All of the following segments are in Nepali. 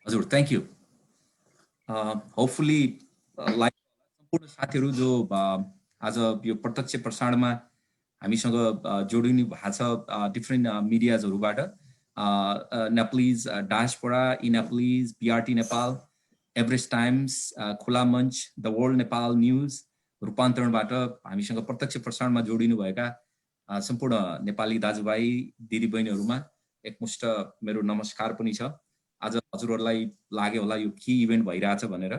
हजुर, थ्याङ्क यू। होपफुली लाइक सम्पूर्ण साथीहरू जो आज यो प्रत्यक्ष प्रसारणमा हामीसँग जोडिनु भएको छ डिफ्रेन्ट मिडियाजहरूबाट, नेप्लिज डायस्पोरा, इनेप्लिज, बीआरटी Nepal, Everest Times, Khula Manch, the World Nepal News, रूपान्तरणबाट हामीसँग प्रत्यक्ष प्रसारणमा जोडिनुभएका सम्पूर्ण नेपाली दाजुभाइ दिदीबहिनीहरूमा एकमुष्ट मेरो नमस्कार पनि छ। आज हजुरहरूलाई लाग्यो होला यो के इभेन्ट भइरहेछ भनेर।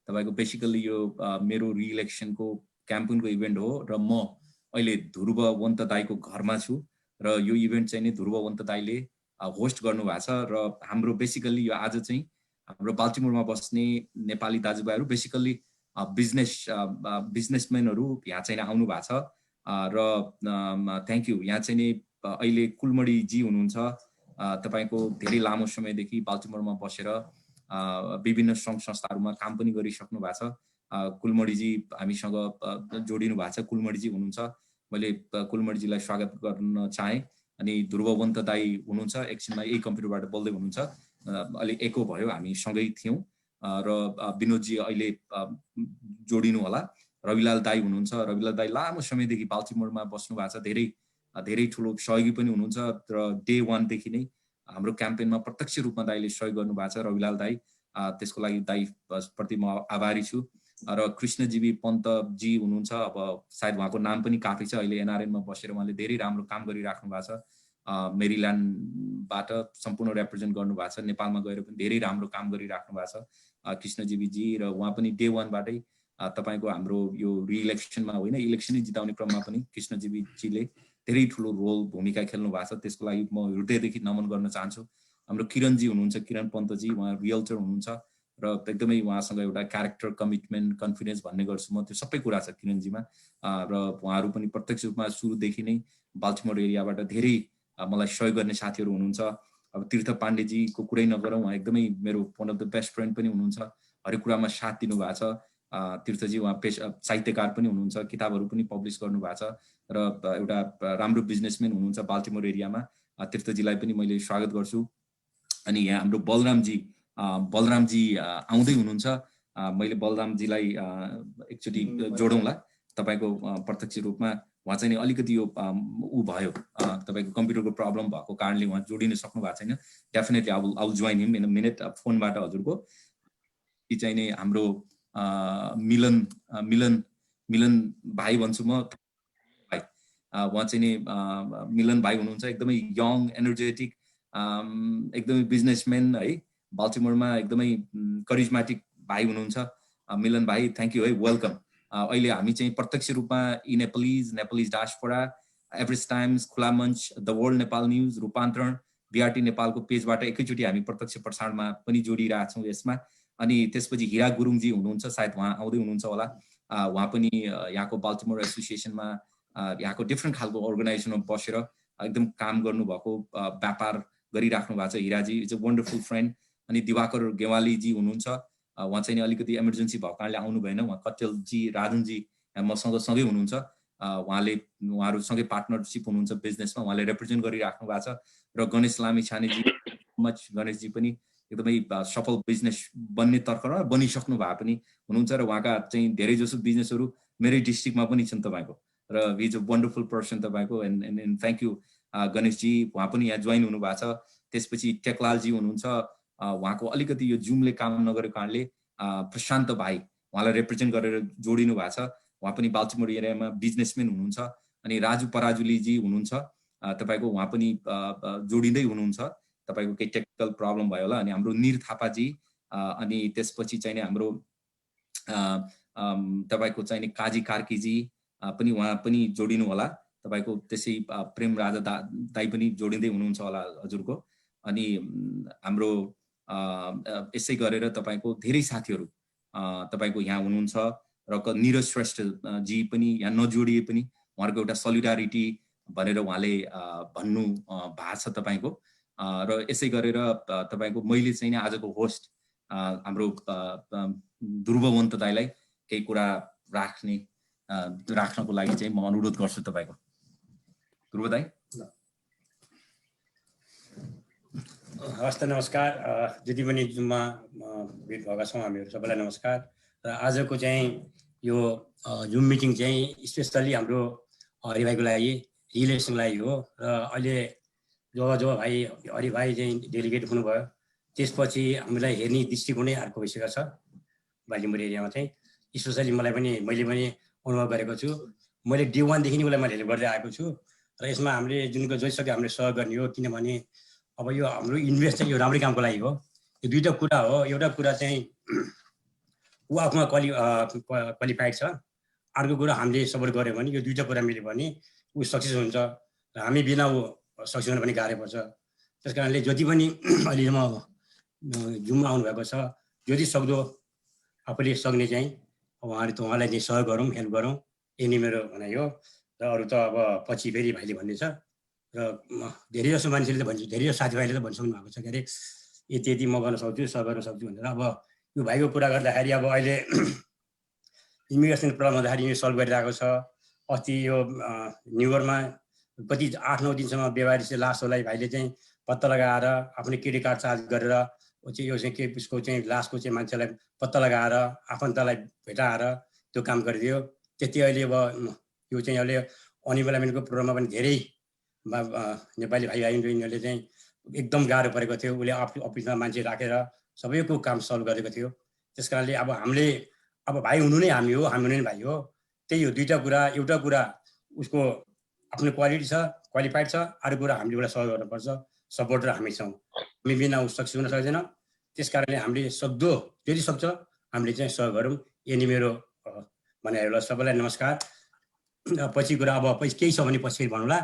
तपाईको बेसिकली यो मेरो रिइलेक्सनको क्याम्पेनको इभेन्ट हो र म अहिले ध्रुववन्त दाईको घरमा छु र यो इभेन्ट चाहिँ नि ध्रुववन्त दाईले होस्ट गर्नुभएको छ र हाम्रो बेसिकली यो आज चाहिँ हाम्रो बाल्टिमोरमा बस्ने नेपाली दाजुभाइहरू बेसिकली बिजनेसम्यानहरू यहाँ चाहिँ आउनु भएको छ र थ्याङ्क यू। यहाँ चाहिँ नि अहिले कुलमणी जी हुनुहुन्छ, तपाईको धेरै लामो समयदेखि बाल्टिमोरमा बसेर विभिन्न सङ्घ संस्थाहरूमा काम पनि गरिसक्नु भएको छ। कुलमणीजी हामीसँग जोडिनु भएको छ, कुलमणीजी हुनुहुन्छ। मैले कुलमणीजीलाई स्वागत गर्न चाहेँ। अनि ध्रुववन्त दाई हुनुहुन्छ, एकछिनमा यही कम्प्युटरबाट बोल्दै हुनुहुन्छ, अलि एको भयो, हामी सँगै थियौँ। र विनोदजी अहिले जोडिनु होला। रविलाल दाई हुनुहुन्छ, रविलाल दाई लामो समयदेखि बाल्टिमोरमा बस्नु भएको छ, धेरै ठुलो सहयोगी पनि हुनुहुन्छ र डे 1 देखि नै हाम्रो क्याम्पेनमा प्रत्यक्ष रूपमा दाईले सहयोग गर्नुभएको छ। रविलाल दाई, त्यसको लागि दाई प्रति म आभारी छु। र कृष्णजीवी पन्तजी हुनुहुन्छ, अब सायद उहाँको नाम पनि काफी छ, अहिले एनआरएनमा बसेर उहाँले धेरै राम्रो काम गरिराख्नु भएको छ। मेरील्यान्डबाट सम्पूर्ण रिप्रेजेन्ट गर्नुभएको छ, नेपालमा गएर पनि धेरै राम्रो काम गरिराख्नु भएको छ कृष्णजीवीजी। र उहाँ पनि डे 1 बाटै तपाईको हाम्रो यो रिइलेक्सनमा होइन, इलेक्सनै जिताउने क्रममा पनि कृष्णजीवीजीले धेरै ठुलो रोल भूमिका खेल्नु भएको छ। त्यसको लागि म हृदयदेखि नमन गर्न चाहन्छु। हाम्रो किरणजी हुनुहुन्छ, किरण पन्तजी, उहाँ रियल्टर हुनुहुन्छ र एकदमै उहाँसँग एउटा क्यारेक्टर, कमिटमेन्ट, कन्फिडेन्स भन्ने गर्छु म, त्यो सबै कुरा छ किरणजीमा। र उहाँहरू पनि प्रत्यक्ष रूपमा सुरुदेखि नै बाल्टिमोर एरियाबाट धेरै मलाई सहयोग गर्ने साथीहरू हुनुहुन्छ। अब तीर्थ पाण्डेजीको कुरै नगरौँ, उहाँ एकदमै मेरो one of the best friend पनि हुनुहुन्छ, हरेक कुरामा साथ दिनुभएको छ। तीर्थजी उहाँ साहित्यकार पनि हुनुहुन्छ, किताबहरू पनि पब्लिस गर्नुभएको छ र एउटा राम्रो बिजनेसम्यान हुनुहुन्छ बाल्टिमोर एरियामा। तीर्थजीलाई पनि मैले स्वागत गर्छु। अनि यहाँ हाम्रो बलरामजी आउँदै हुनुहुन्छ। मैले बलरामजीलाई एकचोटि जोडौँला तपाईँको प्रत्यक्ष रूपमा। उहाँ चाहिँ अलिकति यो ऊ भयो, तपाईँको कम्प्युटरको प्रब्लम भएको कारणले उहाँ जोडिन सक्नु भएको छैन। Definitely I will join him in a minute फोनबाट। हजुरको चाहिँ नि हाम्रो मिलन भाइ भन्छु म, भाइ उहाँ चाहिँ नि मिलन भाइ हुनुहुन्छ, एकदमै यङ, एनर्जेटिक, एकदमै बिजनेसम्यान है, बाल्टिमोरमा एकदमै करिजमेटिक भाइ हुनुहुन्छ मिलन भाइ। थ्याङ्क यू है, वेलकम। अहिले हामी चाहिँ प्रत्यक्ष रूपमा Nepalese diaspora, Everest Times, Khula Manch, the World Nepal news, रूपान्तरण, बीआरटी नेपालको पेजबाट एकैचोटि हामी प्रत्यक्ष प्रसारणमा पनि जोडिरहेछौँ यसमा। अनि त्यसपछि हिरा गुरुङजी हुनुहुन्छ, सायद उहाँ आउँदै हुनुहुन्छ होला। उहाँ पनि यहाँको बाल्टिमोर एसोसिएसनमा यहाँको डिफ्रेन्ट खालको अर्गनाइजेसनमा बसेर एकदम काम गर्नुभएको, व्यापार गरिराख्नु भएको छ। Hiraji is a wonderful friend. अनि दिवाकर गेवालीजी हुनुहुन्छ, उहाँ चाहिँ अलिकति इमर्जेन्सी भएको कारणले आउनु भएन। उहाँ कटेलजी, राजुनजी मसँग सँगै हुनुहुन्छ, उहाँहरू सँगै पार्टनरसिप हुनुहुन्छ बिजनेसमा, उहाँले रिप्रेजेन्ट गरिराख्नु भएको छ। र गणेश लामी छानेजी, गणेशजी पनि एकदमै सफल बिजनेस बन्ने तर्खरमा बनिसक्नु भए पनि हुनुहुन्छ र उहाँका चाहिँ धेरै जसो बिजनेसहरू मेरै डिस्ट्रिक्टमा पनि छन् तपाईँको। र इज अ वन्डरफुल पर्सन तपाईँको। एन्ड थ्याङ्क यू गणेशजी, उहाँ पनि यहाँ जोइन हुनुभएको छ। त्यसपछि टेकलालजी हुनुहुन्छ, उहाँको अलिकति यो जुमले काम नगरेको कारणले प्रशान्त भाइ उहाँलाई रिप्रेजेन्ट गरेर जोडिनु भएको छ, उहाँ पनि बाल्टिमोर एरियामा बिजनेसम्यान हुनुहुन्छ। अनि राजु पराजुलीजी हुनुहुन्छ तपाईँको, उहाँ पनि जोडिँदै हुनुहुन्छ, तपाईँको केही टेक्निकल प्रब्लम भयो होला। अनि हाम्रो निर थापाजी, अनि त्यसपछि चाहिँ हाम्रो तपाईँको चाहिँ काजी कार्कीजी पनि, उहाँ पनि जोडिनु होला तपाईँको। त्यसै प्रेम राजा दाई पनि जोडिँदै हुनुहुन्छ होला हजुरको। अनि हाम्रो यसै गरेर तपाईँको धेरै साथीहरू तपाईँको यहाँ हुनुहुन्छ। र निरज श्रेष्ठ जी पनि यहाँ नजोडिए पनि उहाँहरूको एउटा सोलिडारिटी भनेर उहाँले भन्नु भएको छ तपाईँको। र यसै गरेर तपाईँको मैले चाहिँ आजको होस्ट हाम्रो ध्रुववन्त दाईलाई केही कुरा राख्नको लागि चाहिँ म अनुरोध गर्छु तपाईँको। ध्रुव दाई। हस्त नमस्कार, जति पनि जुममा भेट भएका छौँ हामीहरू सबैलाई नमस्कार। र आजको चाहिँ यो जुम मिटिङ चाहिँ स्पेसल्ली हाम्रो हरिभाइको लागि, रिलेसनको लागि हो। र अहिले जब भाइ हरिभाइ चाहिँ डेलिगेट हुनुभयो त्यसपछि हामीलाई हेर्ने दृष्टिकोणै अर्को भइसकेको छ बालिमुर एरियामा चाहिँ। स्पेसल्ली मैले पनि अनुभव गरेको छु। मैले डे 1 देखि नै उसलाई मैले हेल्प गर्दै आएको छु। र यसमा हामीले जुनको जतिसक्यो हामीले सहयोग गर्ने हो, किनभने अब यो हाम्रो इन्भेस्ट चाहिँ यो राम्रै कामको लागि हो। यो दुईवटा कुरा हो। एउटा कुरा चाहिँ ऊ आफूमा क्वालिफाइड छ, अर्को कुरा हामीले सपोर्ट गऱ्यो भने यो दुईवटा कुरा मिल्यो भने ऊ सक्सेस हुन्छ। र हामी बिना ऊ सक्सेस हुन पनि गाह्रो पर्छ। त्यस कारणले जति पनि अहिलेसम्म जुममा आउनुभएको छ, जति सक्दो आफूले सक्ने चाहिँ उहाँलाई चाहिँ सहयोग गरौँ, हेल्प गरौँ, यही नै मेरो भनाइ हो। र अरू त अब पछि फेरि भाइले भन्ने छ। र धेरै जसो मान्छेले त भन्छ, धेरै जसो साथीभाइले त भनिसक्नु भएको छ के अरे यति म गर्न सक्छु, सहयोग गर्न सक्छु भनेर। अब यो भाइको कुरा गर्दाखेरि अब अहिले इमिग्रेसन प्रब्लम हुँदाखेरि यो सल्भ गरिरहेको छ। अस्ति यो न्युयोर्कमा कति 8-9 दिनसम्म बेवारिस लासहरूलाई भाइले चाहिँ पत्ता लगाएर आफ्नो क्रेडिट कार्ड चार्ज गरेर यो चाहिँ के उसको चाहिँ लासको चाहिँ मान्छेलाई पत्ता लगाएर आफन्तलाई भेटाएर त्यो काम गरिदियो। त्यति अहिले अब यो चाहिँ अहिले अनइम्प्लोइमेन्टको प्रोग्राममा पनि धेरै नेपाली भाइ बहिनीहरूले चाहिँ एकदम गाह्रो परेको थियो। उसले अफिसमा मान्छे राखेर सबैको काम सल्भ गरेको थियो। त्यस कारणले अब हामीले अब भाइ हुनु नै हामी हो, हामी हुनु नै भाइ हो। त्यही हो दुईवटा कुरा। एउटा कुरा उसको आफ्नो क्वालिटी छ, क्वालिफाइड छ, अर्को कुरा हामीले उसलाई सहयोग गर्नुपर्छ, सपोर्टर हामी छौँ। हामी बिना ऊ सक्सेस हुन सक्दैन। त्यस कारणले हामीले सक्दो जति सक्छ हामीले चाहिँ सहयोग गरौँ, यही मेरो भनाइहरूलाई सबैलाई नमस्कार। पछि कुरा अब केही छ भने पछि भन्नुला।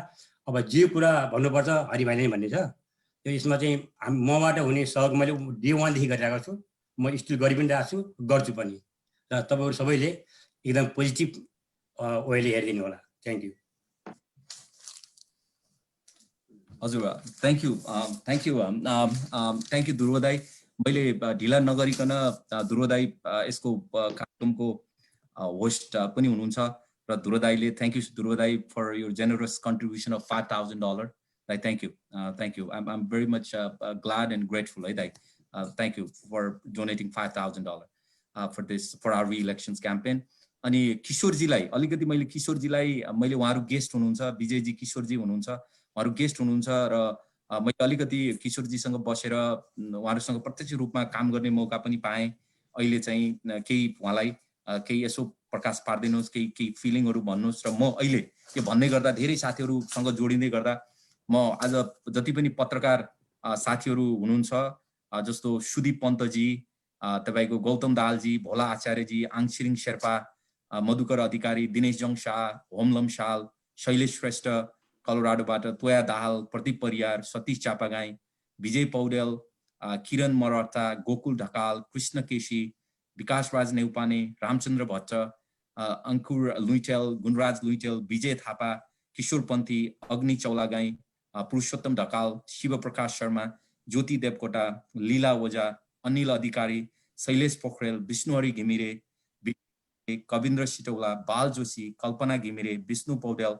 अब जे कुरा भन्नुपर्छ हरिभाइले नै भन्ने छ। यो यसमा चाहिँ मबाट हुने सहयोग मैले डे 1 देखि गरिरहेको छु। म स्टिल गरि पनि रहेको छु, गर्छु पनि। र तपाईँहरू सबैले एकदम पोजिटिभ वेले हेरिदिनु होला। Thank you. हजुर, थ्याङ्क यू ध्रुव दाइ। मैले ढिला नगरिकन ध्रुव दाइ यसको कार्यक्रमको होस्ट पनि हुनुहुन्छ र ध्रुव दाइले थ्याङ्क यू ध्रुव दाइ for your generous contribution of $5,000। दाइ thank you. I'm very much glad and grateful है दाइ। Thank you for donating $5,000 for our re-elections campaign. अनि किशोरजीलाई अलिकति मैले उहाँहरू गेस्ट हुनुहुन्छ, विजयजी किशोरजी हुनुहुन्छ, उहाँहरू गेस्ट हुनुहुन्छ र मैले अलिकति किशोरजीसँग बसेर उहाँहरूसँग प्रत्यक्ष रूपमा काम गर्ने मौका पनि पाएँ। अहिले चाहिँ केही उहाँलाई केही यसो प्रकाश पारिदिनुहोस्, केही फिलिङहरू भन्नुहोस्। र म अहिले यो भन्दै गर्दा धेरै साथीहरूसँग जोडिँदै गर्दा म आज जति पनि पत्रकार साथीहरू हुनुहुन्छ जस्तो सुदीप पन्तजी, तपाईँको गौतम दाहालजी, भोला आचार्यजी, आङछिरिङ शेर्पा, मधुकर अधिकारी, दिनेश जङ शाह, होमलम शाल, शैलेश श्रेष्ठ कलोराडोबाट, तोया दाहाल, प्रदीप परियार, सतीश चापागाई, विजय पौडेल, किरण मराठा, गोकुल ढकाल, कृष्ण केसी, विकास राज नेउपाने, रामचन्द्र भट्ट, अंकुर लुइटेल, गुणराज लुइटेल, विजय थापा, किशोर पन्थी, अग्नि चौलागाई, पुरुषोत्तम ढकाल, शिवप्रकाश शर्मा, ज्योति देवकोटा, लीला ओझा, अनिल अधिकारी, शैलेश पोखरेल, विष्णुहरि घिमिरे, कविन्द्र सिटौला, बाल जोशी, कल्पना घिमिरे, विष्णु पौडेल,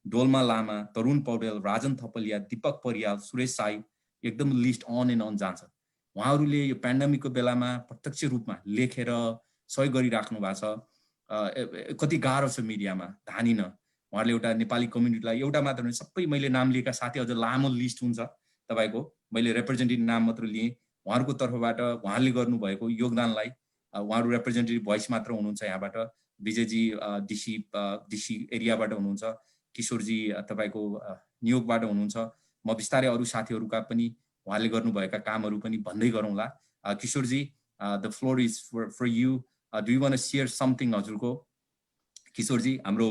डोल्मा लामा, तरुण पौडेल, राजन थपलिया, दीपक परियाल, सुरेश साई, एकदम लिस्ट अन एन्ड अन जान्छ। उहाँहरूले यो पेन्डेमिकको बेलामा प्रत्यक्ष रूपमा लेखेर सहयोग गरिराख्नु भएको छ। कति गाह्रो छ मिडियामा धानिन। उहाँहरूले एउटा नेपाली कम्युनिटीलाई एउटा मात्र सबै मैले नाम लिएका साथी अझ लामो लिस्ट हुन्छ तपाईँको, मैले रिप्रेजेन्टेटिभ नाम मात्र लिएँ। उहाँहरूको तर्फबाट उहाँले गर्नुभएको योगदानलाई उहाँहरू रिप्रेजेन्टेटिभ भोइस मात्र हुनुहुन्छ यहाँबाट। विजयजी डिसी एरियाबाट हुनुहुन्छ, किशोरजी तपाईँको न्युयोर्कबाट हुनुहुन्छ। म बिस्तारै अरू साथीहरूका पनि उहाँले गर्नुभएका कामहरू पनि भन्दै गरौँला। Kishorji, the floor is for you. Do you want to share something हजुरको? किशोरजी हाम्रो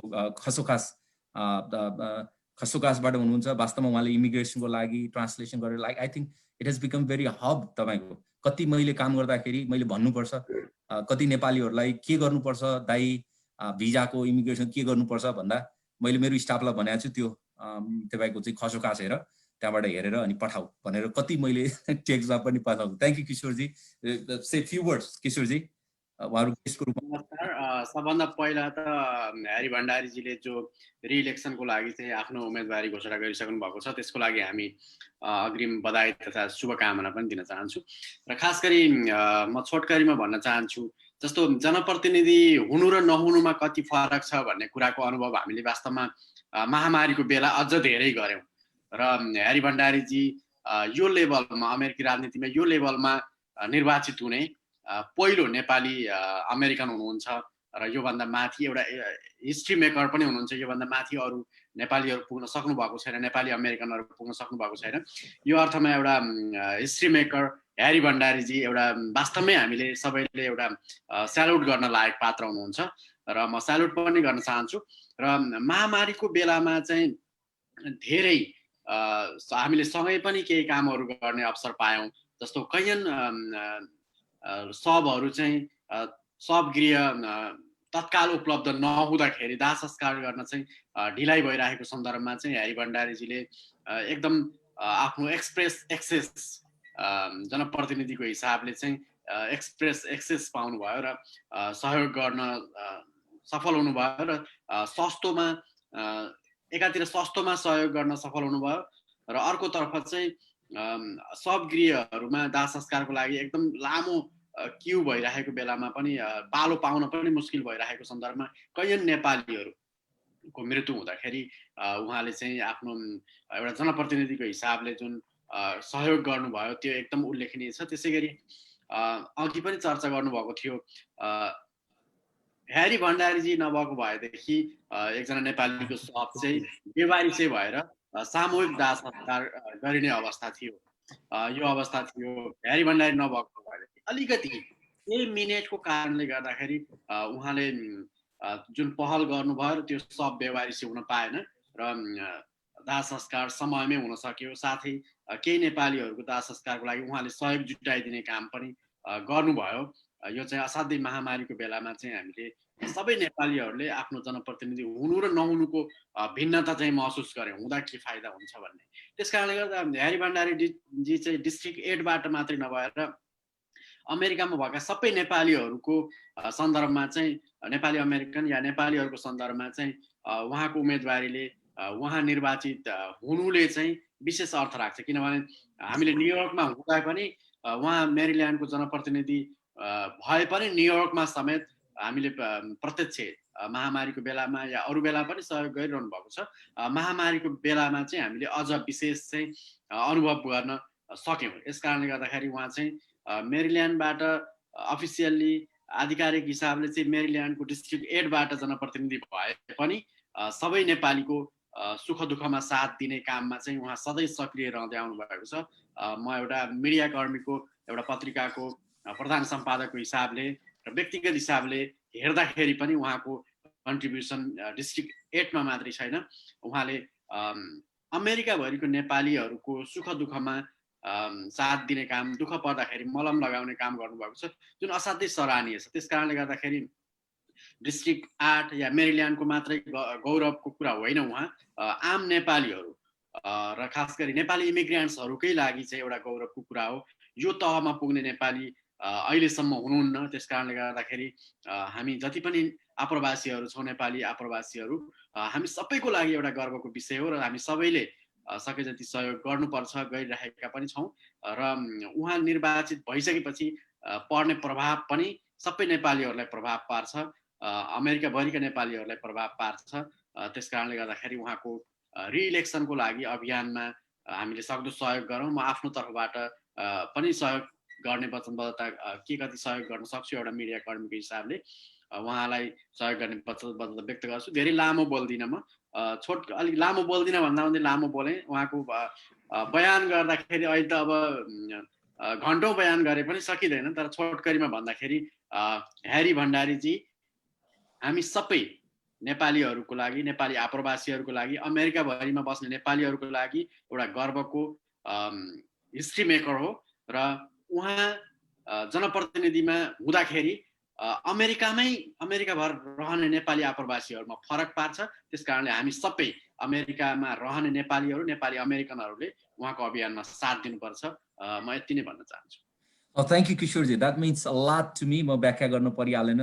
खसोकासबाट हुनुहुन्छ। वास्तवमा उहाँले इमिग्रेसनको लागि ट्रान्सलेसन गरेर like I think it has become very hub. तपाईँको कति मैले काम गर्दाखेरि मैले भन्नुपर्छ कति नेपालीहरूलाई के गर्नुपर्छ दाइ भिजाको इमिग्रेसन के गर्नुपर्छ भन्दा मैले मेरो स्टाफलाई भनेको छु त्यो तपाईँको चाहिँ खसोकास हेर, त्यहाँबाट हेरेर अनि पठाऊ भनेर कति मैले टेक्स्टमा पनि पठाउँछु। Thank you Kishorji. Say few words Kishorji उहाँहरू गेस्टको रूपमा। नमस्कार। सबभन्दा पहिला त ह्यारी भण्डारीजीले जो रिइलेक्सनको लागि चाहिँ आफ्नो उम्मेदवारी घोषणा गरिसक्नु भएको छ त्यसको लागि हामी अग्रिम बधाई तथा शुभकामना पनि दिन चाहन्छु। र खास गरी म छोटकरीमा भन्न चाहन्छु जस्तो जनप्रतिनिधि हुनु र नहुनुमा कति फरक छ भन्ने कुराको अनुभव हामीले वास्तवमा महामारीको बेला अझ धेरै गऱ्यौँ। र ह्यारी भण्डारीजी यो लेभलमा अमेरिकी राजनीतिमा यो लेभलमा निर्वाचित हुने पहिलो नेपाली अमेरिकन हुनुहुन्छ र योभन्दा माथि एउटा हिस्ट्री मेकर पनि हुनुहुन्छ। योभन्दा माथि अरू नेपालीहरू पुग्न सक्नु भएको छैन, नेपाली अमेरिकनहरू पुग्न सक्नु भएको छैन। यो अर्थमा एउटा हिस्ट्री मेकर ह्यारी भण्डारीजी एउटा वास्तवमै हामीले सबैले एउटा स्यालुट गर्न लायक पात्र हुनुहुन्छ र म स्यालुट पनि गर्न चाहन्छु। र महामारीको बेलामा चाहिँ धेरै हामीले सँगै पनि केही कामहरू गर्ने अवसर पायौँ। जस्तो कैयन शवहरू चाहिँ शवगृह तत्काल उपलब्ध नहुँदाखेरि दाह संस्कार गर्न चाहिँ ढिलाइ भइरहेको सन्दर्भमा चाहिँ ह्यारी भण्डारीजीले एकदम आफ्नो एक्सप्रेस एक्सेस जनप्रतिनिधिको हिसाबले चाहिँ एक्सप्रेस एक्सेस पाउनुभयो र सहयोग गर्न सफल हुनुभयो र सस्तोमा एकातिर सस्तोमा सहयोग गर्न सफल हुनुभयो र अर्कोतर्फ चाहिँ शवगृहहरूमा दाह संस्कारको लागि एकदम लामो क्यू भइरहेको बेलामा पनि पालो पाउन पनि मुस्किल भइरहेको सन्दर्भमा कैयन नेपालीहरूको मृत्यु हुँदाखेरि उहाँले चाहिँ आफ्नो एउटा जनप्रतिनिधिको हिसाबले जुन सहयोग गर्नुभयो त्यो एकदम उल्लेखनीय छ। त्यसै गरी अघि पनि चर्चा गर्नुभएको थियो ह्यारी भण्डारीजी नभएको भएदेखि एकजना नेपालीको शव चाहिँ बेवारिसे भएर सामूहिक दाह संस्कार गरिने अवस्था थियो। यो अवस्था थियो ह्यारी भण्डारी नभएको भएदेखि। अलिकति केही मिनेटको कारणले गर्दाखेरि उहाँले जुन पहल गर्नुभयो र त्यो सब बेवारिसे हुन पाएन र दाह संस्कार समयमै हुन सक्यो। साथै केही नेपालीहरूको दाह संस्कारको लागि उहाँले सहयोग जुटाइदिने काम पनि गर्नुभयो। यो चाहिँ असाध्यै महामारीको बेलामा चाहिँ हामीले सबै नेपालीहरूले आफ्नो जनप्रतिनिधि हुनु र नहुनुको भिन्नता चाहिँ महसुस गरे हुँदा के फाइदा हुन्छ भन्ने। त्यस कारणले गर्दा ह्यारी भण्डारीजी चाहिँ डिस्ट्रिक्ट 8बाट मात्रै नभएर अमेरिकामा भएका सबै नेपालीहरूको सन्दर्भमा चाहिँ नेपाली अमेरिकन या नेपालीहरूको सन्दर्भमा चाहिँ उहाँको उम्मेदवारीले उहाँ निर्वाचित हुनुले चाहिँ विशेष अर्थ राख्छ। किनभने हामीले न्युयोर्कमा हुँदा पनि उहाँ मेरील्यान्डको जनप्रतिनिधि भए पनि न्युयोर्कमा समेत हामीले प्रत्यक्ष महामारीको बेलामा या अरू बेला पनि सहयोग गरिरहनु भएको छ। महामारीको बेलामा चाहिँ हामीले अझ विशेष चाहिँ अनुभव गर्न सक्यौँ। यस कारणले गर्दाखेरि उहाँ चाहिँ मेरील्यान्डबाट अफिसियल्ली आधिकारिक हिसाबले चाहिँ मेरील्यान्डको डिस्ट्रिक्ट 8बाट जनप्रतिनिधि भए पनि सबै नेपालीको सुख दुःखमा साथ दिने काममा चाहिँ उहाँ सधैँ सक्रिय रहँदै आउनु भएको छ। म एउटा मिडिया कर्मीको एउटा पत्रिकाको प्रधान सम्पादकको हिसाबले र व्यक्तिगत हिसाबले हेर्दाखेरि पनि उहाँको कन्ट्रिब्युसन डिस्ट्रिक्ट 8मा मात्रै छैन, उहाँले अमेरिकाभरिको नेपालीहरूको सुख दुःखमा साथ दिने काम, दुःख पर्दाखेरि मलम लगाउने काम गर्नुभएको छ जुन असाध्यै सराहनीय छ। त्यस कारणले गर्दाखेरि डिस्ट्रिक्ट 8 या मेरील्यान्डको मात्रै गौरवको कुरा होइन, उहाँ आम नेपालीहरू र खास गरी नेपाली इमिग्रेन्ट्सहरूकै लागि चाहिँ एउटा गौरवको कुरा हो। यो तहमा पुग्ने नेपाली अहिलेसम्म हुनुहुन्न। त्यस कारणले गर्दाखेरि हामी जति पनि आप्रवासीहरू छौँ, नेपाली आप्रवासीहरू, हामी सबैको लागि एउटा गर्वको विषय हो र हामी सबैले सके जति सहयोग गर्नुपर्छ, गरिरहेका पनि छौँ। र उहाँ निर्वाचित भइसकेपछि पर्ने प्रभाव पनि सबै नेपालीहरूलाई प्रभाव पार्छ, अमेरिकाभरिका नेपालीहरूलाई प्रभाव पार्छ। त्यस कारणले गर्दाखेरि उहाँको रिइलेक्सनको लागि अभियानमा हामीले सक्दो सहयोग गरौँ। म आफ्नो तर्फबाट पनि सहयोग गर्ने वचनबद्धता के कति सहयोग गर्न सक्छु एउटा मिडिया कर्मीको हिसाबले उहाँलाई सहयोग गर्ने वचनबद्धता व्यक्त गर्छु। धेरै लामो बोल्दिनँ, म अलिक लामो बोल्दिनँ भन्दा भन्दै लामो बोलेँ। उहाँको बयान गर्दाखेरि अहिले त अब घन्टौँ बयान गरे पनि सकिँदैन, तर छोटकरीमा भन्दाखेरि ह्यारी भण्डारीजी हामी सबै नेपालीहरूको लागि, नेपाली आप्रवासीहरूको लागि, अमेरिकाभरिमा बस्ने नेपालीहरूको लागि एउटा गर्वको हिस्ट्री मेकर हो र उहाँ जनप्रतिनिधिमा हुँदाखेरि अमेरिकाभर रहने नेपाली आप्रवासीहरूमा फरक पार्छ। त्यस कारणले हामी सबै अमेरिकामा रहने नेपालीहरू, नेपाली अमेरिकनहरूले उहाँको अभियानमा साथ दिनुपर्छ। म यति नै भन्न चाहन्छु। Oh, thank you, Kishorji. That means a lot to me. म व्याख्या गर्न परिहालेन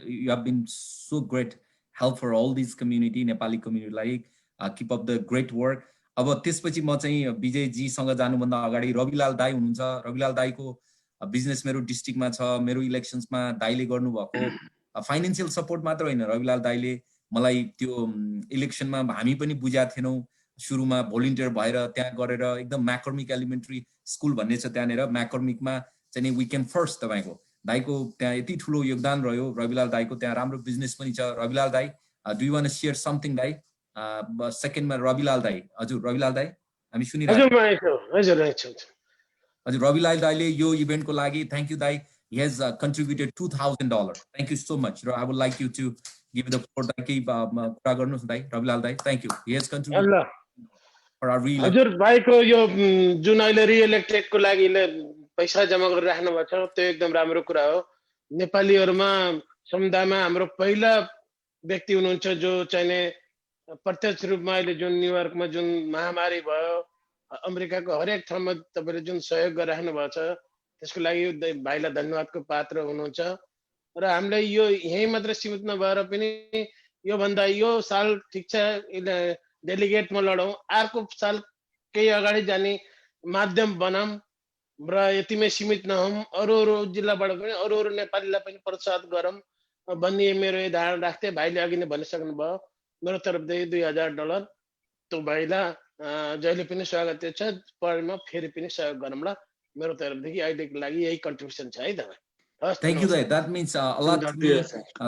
You have been so great help for all these community, Nepali community लाई. Keep up the great work. अब त्यसपछि म चाहिँ विजय जी सँग जानुभन्दा अगाडि रविलाल दाई हुनुहुन्छ. रविलाल दाईको बिजनेस मेरो डिस्ट्रिक्टमा छ. मेरो इलेक्सन्समा दाईले गर्नुभएको फाइनान्शियल सपोर्ट मात्र होइन, रविलाल दाईले मलाई त्यो इलेक्सनमा हामी पनि बुझाएको थिएनौँ. सुरुमा भोलिन्टियर भएर त्यहाँ गरेर एकदम म्याकर्मिक एलिमेन्ट्री स्कुल भन्ने छ त्यहाँनिर म्याकर्मिकमा चाहिँ विकेन्ड फर्स्ट तपाईँको दाईको त्यहाँ यति ठुलो योगदान रह्यो. रविलाल दाईको त्यहाँ राम्रो बिजनेस पनि छ. रविलाल दाई, do you want to share something दाई? सेकेन्डमा रविलाल दाई. हजुर रविलाल दाई हामी सुनिरहेको. हजुर रविलाल दाईले यो इभेन्टको लागि थ्याङ्क यू दाई. He has contributed $2,000. Thank you so much. I would like you to give the floor दाई केही कुरा गर्नुहोस् दाई. रविलाल दाई, thank you. He has contributed for our real. हजुर भाइको यो जुन अहिले रिइलेक्टेडको लागि पैसा जम्मा गरेर राख्नु भएको छ त्यो एकदम राम्रो कुरा हो. नेपालीहरुमा समुदायमा हाम्रो पहिला व्यक्ति हुनुहुन्छ जो चाहिँ प्रत्यक्ष रूपमा अहिले जुन न्युयोर्कमा जुन महामारी भयो, अमेरिकाको हरेक ठाउँमा तपाईले जुन सहयोग गरिराख्नु भएको छ त्यसको लागि भाइलाई धन्यवादको पात्र हुनुहुन्छ. र हामीले यो यही मात्र सीमित नभएर पनि यो भन्दा यो साल ठीक छ डेलिगेटमा लडौं, अर्को साल केही अगाडि जाने माध्यम बनाऊं र यतिमै सीमित नहौं, अरू जिल्लाबाट पनि अरू नेपालीलाई पनि प्रोत्साहित गरौं भन्ने मेरो यो धारणा राख्थे. भाइले अघि नै भनिसक्नु भयो. मेरो तर्फदेखि $2,000 त्यो भाइलाई जहिले पनि स्वागत छ. परेमा फेरि पनि सहयोग गरौँला. मेरो तर्फदेखि अहिलेको लागि यही कन्ट्रिब्युसन छ है त भाइ. Thank you, Dai. That means a lot to me.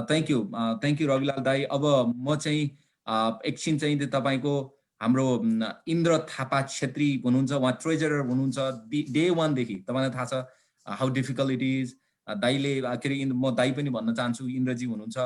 Thank you. Thank you, Ravilal Dai. अब म चाहिँ एकछिन चाहिँ तपाईको हाम्रो इन्द्र थापा छेत्री हुनुहुन्छ, उहाँ ट्रेजरर हुनुहुन्छ. डे 1 देखि तपाईलाई थाहा छ हाउ डिफिकल्ट इट इज. दाइले आखिर म दाइ पनि भन्न चाहन्छु, इन्द्रजी हुनुहुन्छ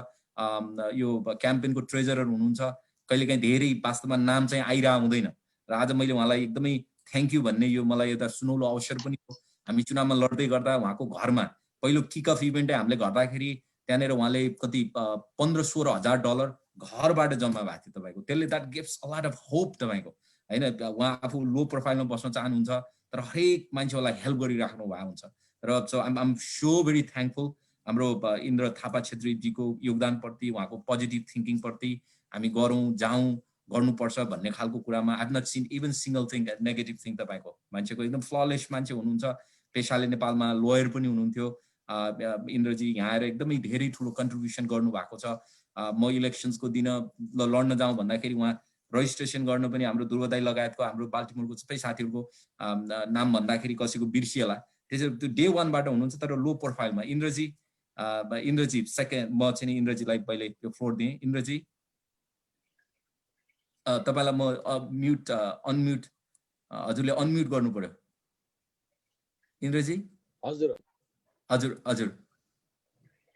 यो क्याम्पेनको ट्रेजरर हुनुहुन्छ. कहिलेकाहीँ धेरै वास्तवमा नाम चाहिँ आइरा हुँदैन र आज मैले उहाँलाई एकदमै थ्याङ्क यू भन्ने यो मलाई एउटा सुनौलो अवसर पनि हो. हामी चुनावमा लड्दै गर्दा उहाँको घरमा पहिलो किक अफ इभेन्टै हामीले गर्दाखेरि त्यहाँनिर उहाँले कति $15-16,000 घरबाट जम्मा भएको थियो तपाईको. त्यसले that gives a lot of hope तपाईको हैन. उहाँ आफू लो प्रोफाइलमा बस्न चाहनुहुन्छ तर हरेक मान्छेलाई हेल्प गरिराख्नु भएको हुन्छ. र so I'm so very thankful हाम्रो इन्द्र थापा छेत्रीजीको योगदानप्रति, उहाँको पोजिटिभ थिङ्किङप्रति. हामी गरौँ जाउँ गर्नुपर्छ भन्ने खालको कुरामा I have not seen even single thing negative thing. तपाईको मान्छेको एकदम फ्ललेस मान्छे हुनुहुन्छ. पेशाले नेपालमा लोयर पनि हुनुहुन्थ्यो. इन्द्रजी यहाँ आएर एकदमै धेरै ठुलो कन्ट्रिब्युसन गर्नुभएको छ. म इलेक्सन्सको दिन लड्न जाउँ भन्दाखेरि उहाँ रजिस्ट्रेसन गर्न पनि हाम्रो दुर्गादाई लगायतको हाम्रो बाल्टिमोरको सबै साथीहरूको नाम भन्दाखेरि कसैको बिर्सिएला. त्यसैले त्यो डे 1 बाट हुनुहुन्छ तर लो प्रोफाइलमा. इन्द्रजी सेकेन्ड म चाहिँ इन्द्रजीलाई पहिले त्यो फ्लोर दिएँ. इन्द्रजी तपाईलाई म अनम्युट हजुरले अनम्युट गर्नु पर्यो. इन्द्रजी हजुर हजुर हजुर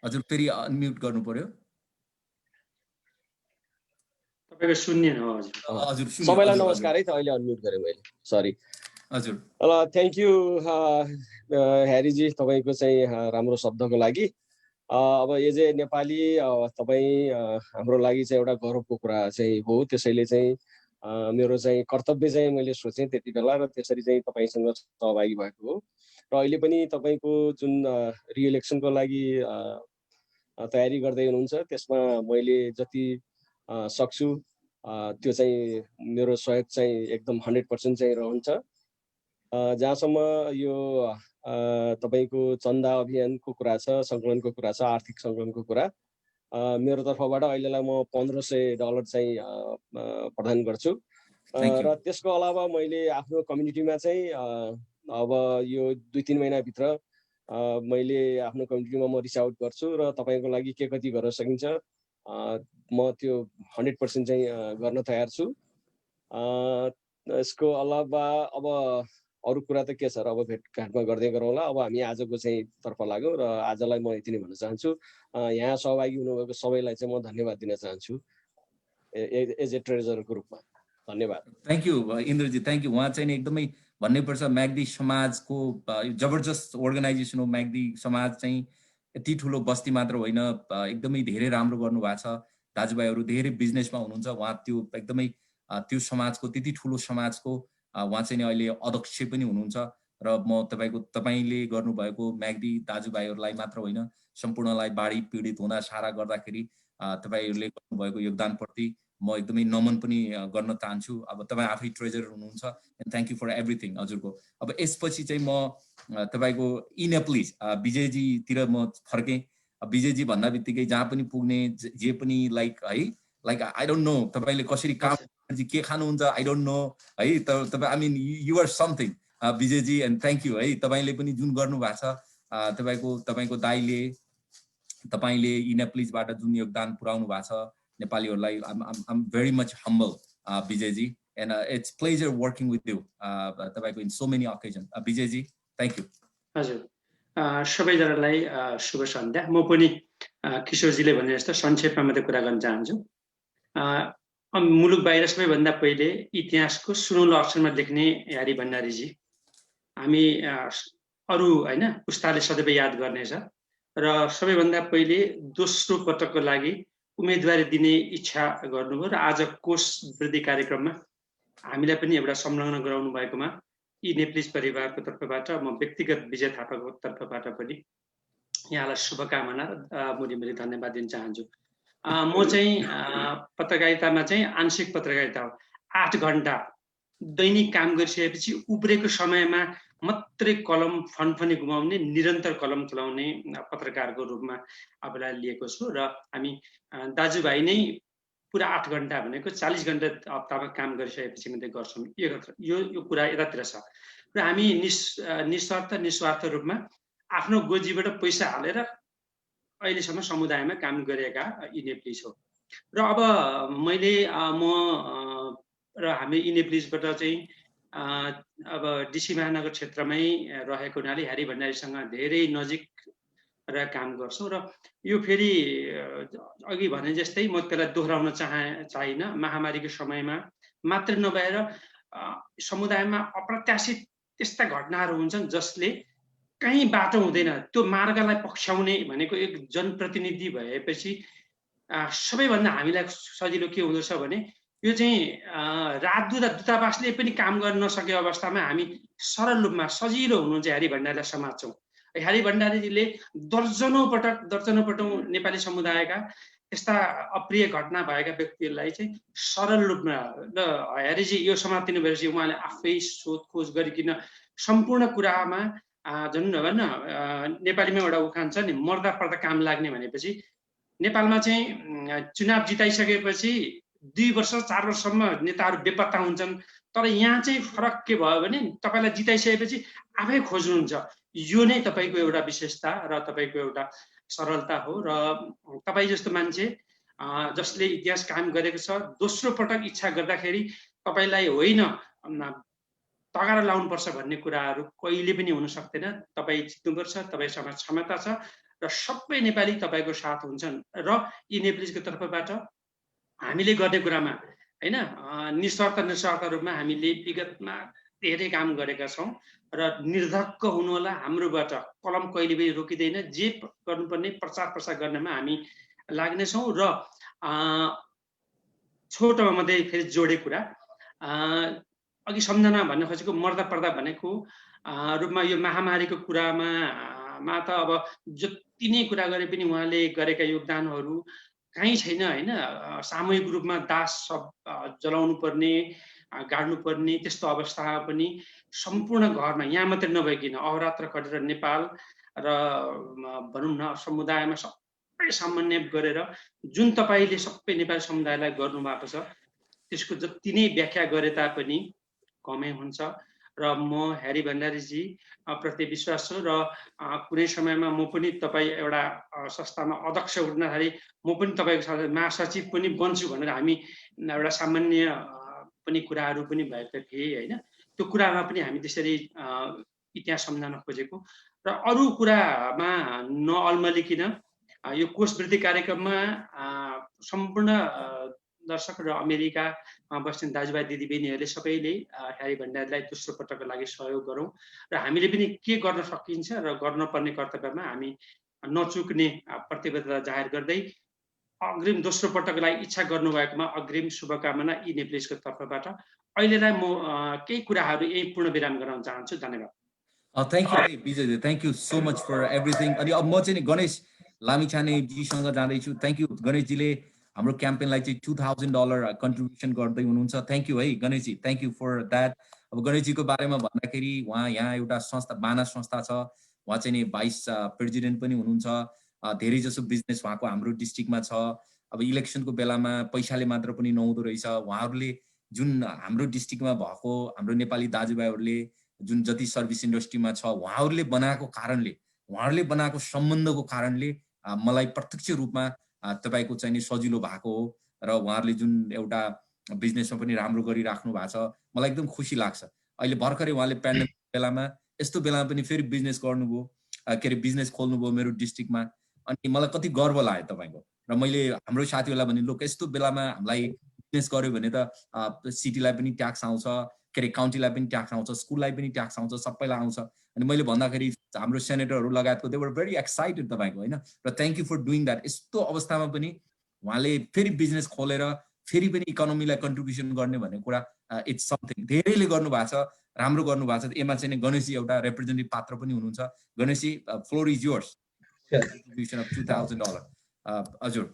हजुर फेरि अनम्युट गर्नु पर्यो. तपाईको सुन्ने हो. हजुर सबैलाई नमस्कार है त. अहिले अनम्युट गरे मैले, सरी. हजुर ल थ्यांक यू ह्यारीजी तपाईको चाहिँ राम्रो शब्दको लागि. अब एज ए नेपाली तपाई हाम्रो लागि चाहिँ एउटा गौरवको कुरा चाहिँ हो. त्यसैले चाहिँ मेरो चाहिँ कर्तव्य चाहिँ मैले सोचे त्यति बेला र त्यसरी चाहिँ तपाईसँग सहभागी भएको हो. र अहिले पनि तपाईको जुन रिइलेक्सनको लागि तयारी गर्दै हुनुहुन्छ त्यसमा मैले जति सक्छु त्यो चाहिँ मेरो सहयोग चाहिँ एकदम 100% चाहिँ रहन्छ. जहाँसम्म यो तपाईको चन्दा अभियानको कुरा छ, सङ्कलनको कुरा छ, आर्थिक सङ्कलनको कुरा, मेरो तर्फबाट अहिलेलाई म $1,500 चाहिँ प्रदान गर्छु. र त्यसको अलावा मैले आफ्नो कम्युनिटीमा चाहिँ अब यो 2-3 महिनाभित्र मैले आफ्नो कम्युनिटीमा म रिच आउट गर्छु र तपाईको लागि के कति गर्न सकिन्छ म त्यो 100% चाहिँ गर्न तयार छु. यसको अलावा अब अरु कुरा त के छ र अब भेटघाटमा गर्दै गरौँला. अब हामी आजको चाहिँ तर्फ लाग्यौँ र आजलाई म यति नै भन्न चाहन्छु. यहाँ सहभागी हुनुभएको सबैलाई चाहिँ म धन्यवाद दिन चाहन्छु एज ए ट्रेजररको रूपमा. धन्यवाद. Thank you Indraji, thank you. उहाँ चाहिँ एकदमै भन्नैपर्छ म्याग्दी समाजको जबरजस्त अर्गनाइजेसन हो. म्याग्दी समाज चाहिँ यति ठुलो बस्ती मात्र होइन, एकदमै धेरै राम्रो गर्नुभएको छ. दाजुभाइहरू धेरै बिजनेसमा हुनुहुन्छ. उहाँ त्यो एकदमै त्यो समाजको त्यति ठुलो समाजको उहाँ चाहिँ अहिले अध्यक्ष पनि हुनुहुन्छ. र म तपाईले गर्नुभएको म्याग्दी दाजुभाइहरूलाई मात्र होइन सम्पूर्णलाई बाढी पीडित हुँदा सारा गर्दाखेरि तपाईहरूले गर्नुभएको योगदानप्रति म एकदमै नमन पनि गर्न चाहन्छु। अब तपाईँ आफै ट्रेजर हुनुहुन्छ and thank you for everything हजुरको। अब यसपछि चाहिँ म तपाईँको इनेप्लिज विजयजीतिर म फर्केँ। विजयजी भन्दा बित्तिकै जहाँ पनि पुग्ने जे पनि लाइक आई डोन्ट नो तपाईँले कसरी काम के खानुहुन्छ आई डोन्ट नो है, तपाईँ I mean you are something Vijayji and thank you है। तपाईँले पनि जुन गर्नुभएको छ तपाईँको दाइले तपाईँले इनेप्लिजबाट जुन योगदान पुर्याउनु भएको छ नेपालीहरूलाई, I'm very much humble Vijayji and it's pleasure working with you तपाईँको in so many occasion. Vijayji thank you. हजुर सबैजनालाई शुभ सन्ध्या। म पनि किशोरजीले भने जस्तो संक्षेपमा मात्रै कुरा गर्न चाहन्छु। मुलुक बाहिर सबैभन्दा पहिले इतिहासको सुनौलो अक्षरमा लेख्ने ह्यारी भण्डारीजी हामी अरू होइन पुस्ताले सदैव याद गर्नेछ र सबैभन्दा पहिले दोस्रो पटकको लागि उम्मेदवारी दिने इच्छा गर्नुभयो र आज कोष वृद्धि कार्यक्रममा हामीलाई पनि एउटा संलग्न गराउनु भएकोमा यी नेप्लिज परिवारको तर्फबाट म व्यक्तिगत विजय थापाको तर्फबाट पनि यहाँलाई शुभकामना मुरी धन्यवाद दिन चाहन्छु। म चाहिँ पत्रकारितामा चाहिँ आंशिक पत्रकारिता हो। 8 घण्टा दैनिक काम गरिसकेपछि उब्रेको समयमा मात्रै कलम फनफनी घुमाउने निरन्तर कलम चलाउने पत्रकारको रूपमा आफूलाई लिएको छु र हामी दाजुभाइ नै पुरा 8 घण्टा भनेको 40 घण्टा हप्तामा काम गरिसकेपछि मात्रै गर्छौँ। यो कुरा यतातिर छ र हामी निस्वार्थ रूपमा आफ्नो गोजीबाट पैसा हालेर अहिलेसम्म समुदायमा काम गरेका इनेप्लिज हो। र अब मैले हामी इनेप्लिजबाट चाहिँ अब डिसी महानगर क्षेत्रमै रहेको हुनाले ह्यारी भण्डारीसँग धेरै नजिक र काम गर्छौँ र यो फेरि अघि भने जस्तै म त्यसलाई दोहोऱ्याउन चाहिन्न। महामारीको समयमा मात्र नभएर समुदायमा अप्रत्याशित त्यस्ता घटनाहरू हुन्छन् जसले कहीँ बाटो हुँदैन, त्यो मार्गलाई पक्षाउने भनेको एक जनप्रतिनिधि भएपछि सबैभन्दा हामीलाई सजिलो के हुँदछ भने यो चाहिँ दूतावासले पनि काम गर्न नसकेको अवस्थामा हामी सरल रूपमा सजिलो हुनुहुन्छ ह्यारी भण्डारीलाई समात्छौँ। ह्यारी भण्डारीजीले दर्जनौं नेपाली समुदायका यस्ता अप्रिय घटना भएका व्यक्तिहरूलाई चाहिँ सरल रूपमा र ह्यारीजी यो समातिनु भएपछि उहाँले आफै सोधखोज गरिकन सम्पूर्ण कुरामा जुन भन्न नेपालीमा एउटा उखान छ नि, मर्दा पर्दा काम लाग्ने भनेपछि नेपालमा चाहिँ चुनाव जिताइसकेपछि 2 वर्ष 4 वर्षसम्म नेताहरू बेपत्ता हुन्छन्। तर यहाँ चाहिँ फरक के भयो भने तपाईलाई जिताइसकेपछि आफै खोज्नुहुन्छ। यो नै तपाईको एउटा विशेषता र तपाईको एउटा सरलता हो र तपाईँ जस्तो मान्छे जसले इतिहास काम गरेको छ दोस्रो पटक इच्छा गर्दाखेरि तपाईलाई होइन तगारा लाउनुपर्छ भन्ने कुराहरू कहिले पनि हुन सक्दैन। तपाईँ जित्नुपर्छ, तपाईसँग क्षमता छ र सबै नेपाली तपाईको साथ हुन्छन् र यी नेप्लिजको तर्फबाट हामीले गर्ने कुरामा हैन निस्वार्थ रूपमा हामीले विगतमा धेरै काम गरेका छौं र निर्धक्क हुनु होला। हाम्रोबाट कलम कहिले पनि रोकिदैन। जे गर्नुपर्ने प्रचार प्रसार गर्नमा हामी लाग्नेछौँ र छोटोमा मात्रै फेरि जोडे कुरा अघि सम्झना भन्न खोजेको मर्दा पर्दा भनेको रूपमा यो महामारीको कुरामा त अब जति नै कुरा गरे पनि उहाँले गरेका योगदानहरू कहीँ छैन हैन। सामूहिक रूपमा दास जलाउनु पर्ने गाड्नु पर्ने त्यस्तो अवस्थामा पनि सम्पूर्ण घरमा यहाँ मात्रै नभइकन अहोरात्र खटेर नेपाल र भनौँ न समुदायमा सबै समन्वय गरेर जुन तपाईले सबै नेपाली समुदायलाई गर्नुभएको छ त्यसको जति नै व्याख्या गरे तापनि कमै हुन्छ र म ह्यारी भण्डारीजी प्रति विश्वास छु र कुनै समयमा म पनि तपाईँ एउटा संस्थामा अध्यक्ष हुँदाखेरि म पनि तपाईँको साथ महासचिव पनि बन्छु भनेर हामी एउटा सामान्य पनि कुराहरू पनि भएका थिए हैन। त्यो कुरामा पनि हामी त्यसरी इतिहास सम्झाउन खोजेको र अरू कुरामा नअल्मलिकिन यो कोष वृद्धि कार्यक्रममा सम्पूर्ण दर्शक र अमेरिकामा बस्ने दाजुभाइ दिदीबहिनीहरूले सबैले ह्यारी भण्डारीलाई दोस्रो पटकको लागि सहयोग गरौँ र हामीले पनि के गर्न सकिन्छ र गर्नुपर्ने कर्तव्यमा हामी नचुक्ने प्रतिबद्धता जाहेर गर्दै अग्रिम दोस्रो पटकको लागि इच्छा गर्नुभएकोमा अग्रिम शुभकामना यी नेप्लिजको तर्फबाट। अहिलेलाई म केही कुराहरू यही पूर्ण विराम गराउन चाहन्छु। धन्यवाद। थ्याङ्क यू है Vijay, thank you so much for everything. अनि अब म चाहिँ नि गणेश लामिछानेजीसँग जाँदैछु। थ्याङ्क यू गणेशजीले हाम्रो क्याम्पेनलाई चाहिँ $2000 कन्ट्रिब्युसन गर्दै हुनुहुन्छ। थ्याङ्क यू है Ganeshji, thank you for that. अब गणेशजीको बारेमा भन्दाखेरि उहाँ यहाँ एउटा संस्था बाना संस्था छ, उहाँ चाहिँ नि भाइस प्रेसिडेन्ट पनि हुनुहुन्छ। धेरै जसो बिजनेस उहाँको हाम्रो डिस्ट्रिक्टमा छ। अब इलेक्सनको बेलामा पैसाले मात्र पनि नहुँदो रहेछ। उहाँहरूले जुन हाम्रो डिस्ट्रिक्टमा भएको हाम्रो नेपाली दाजुभाइहरूले जुन जति सर्भिस इन्डस्ट्रीमा छ उहाँहरूले बनाएको कारणले, उहाँहरूले बनाएको सम्बन्धको कारणले मलाई प्रत्यक्ष रूपमा तपाईको चाहिँ नि सजिलो भएको हो र उहाँहरूले जुन एउटा बिजनेसमा पनि राम्रो गरिराख्नु भएको छ, मलाई एकदम खुसी लाग्छ। अहिले भर्खरै उहाँले पेन्डेमिक बेलामा यस्तो बेलामा पनि फेरि बिजनेस गर्नुभयो, के अरे बिजनेस खोल्नुभयो मेरो डिस्ट्रिक्टमा। अनि मलाई कति गर्व लाग्यो तपाईँको। र मैले हाम्रो साथीहरूलाई भने लोक यस्तो बेलामा हामीलाई बिजनेस गर्यो भने त सिटीलाई पनि ट्याक्स आउँछ, के अरे काउन्टीलाई पनि ट्याक्स आउँछ, स्कुललाई पनि ट्याक्स आउँछ, सबैलाई आउँछ। अनि मैले भन्दाखेरि हाम्रो सेनेटरहरू लगायतको दे वर भेरी एक्साइटेड तपाईँको होइन। र thank you for doing that. यस्तो अवस्थामा पनि उहाँले फेरि बिजनेस खोलेर फेरि पनि इकोनोमीलाई कन्ट्रिब्युसन गर्ने भन्ने कुरा इट्स समथिङ। धेरैले गर्नुभएको छ, राम्रो गर्नुभएको छ। यसमा चाहिँ गणेशजी एउटा रिप्रेजेन्टेटिभ पात्र पनि हुनुहुन्छ। Ganeshji floor is yours. Contribution of $2000 हजुर।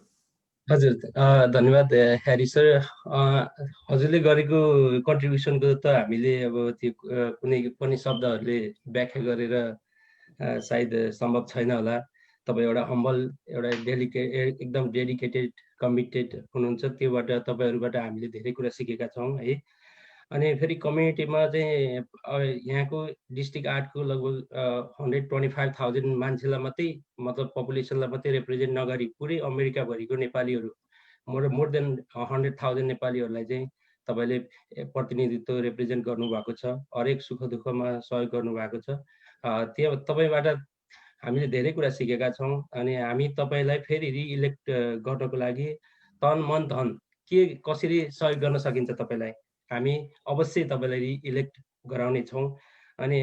हजुर धन्यवाद ह्यारी सर। हजुरले गरेको कन्ट्रिब्युसनको त हामीले अब त्यो कुनै पनि शब्दहरूले व्याख्या गरेर सायद सम्भव छैन होला। तपाईँ एउटा हम्बल, एउटा एकदम डेडिकेटेड कमिटेड हुनुहुन्छ। त्योबाट तपाईँहरूबाट हामीले धेरै कुरा सिकेका छौँ है। अनि फेरि कम्युनिटीमा चाहिँ यहाँको डिस्ट्रिक्ट 8को लगभग 125,000 मान्छेलाई मात्रै, मतलब पपुलेसनलाई मात्रै रिप्रेजेन्ट नगरी पुरै अमेरिकाभरिको नेपालीहरू मोर देन 100,000 नेपालीहरूलाई चाहिँ तपाईँले प्रतिनिधित्व रिप्रेजेन्ट गर्नुभएको छ। हरेक सुख दुःखमा सहयोग गर्नुभएको छ। त्यो तपाईँबाट हामीले धेरै कुरा सिकेका छौँ। अनि हामी तपाईँलाई फेरि रिइलेक्ट गर्नको लागि तन मन धन के कसरी सहयोग गर्न सकिन्छ तपाईँलाई हामी अवश्य तपाईँलाई रिइलेक्ट गराउने छौँ। अनि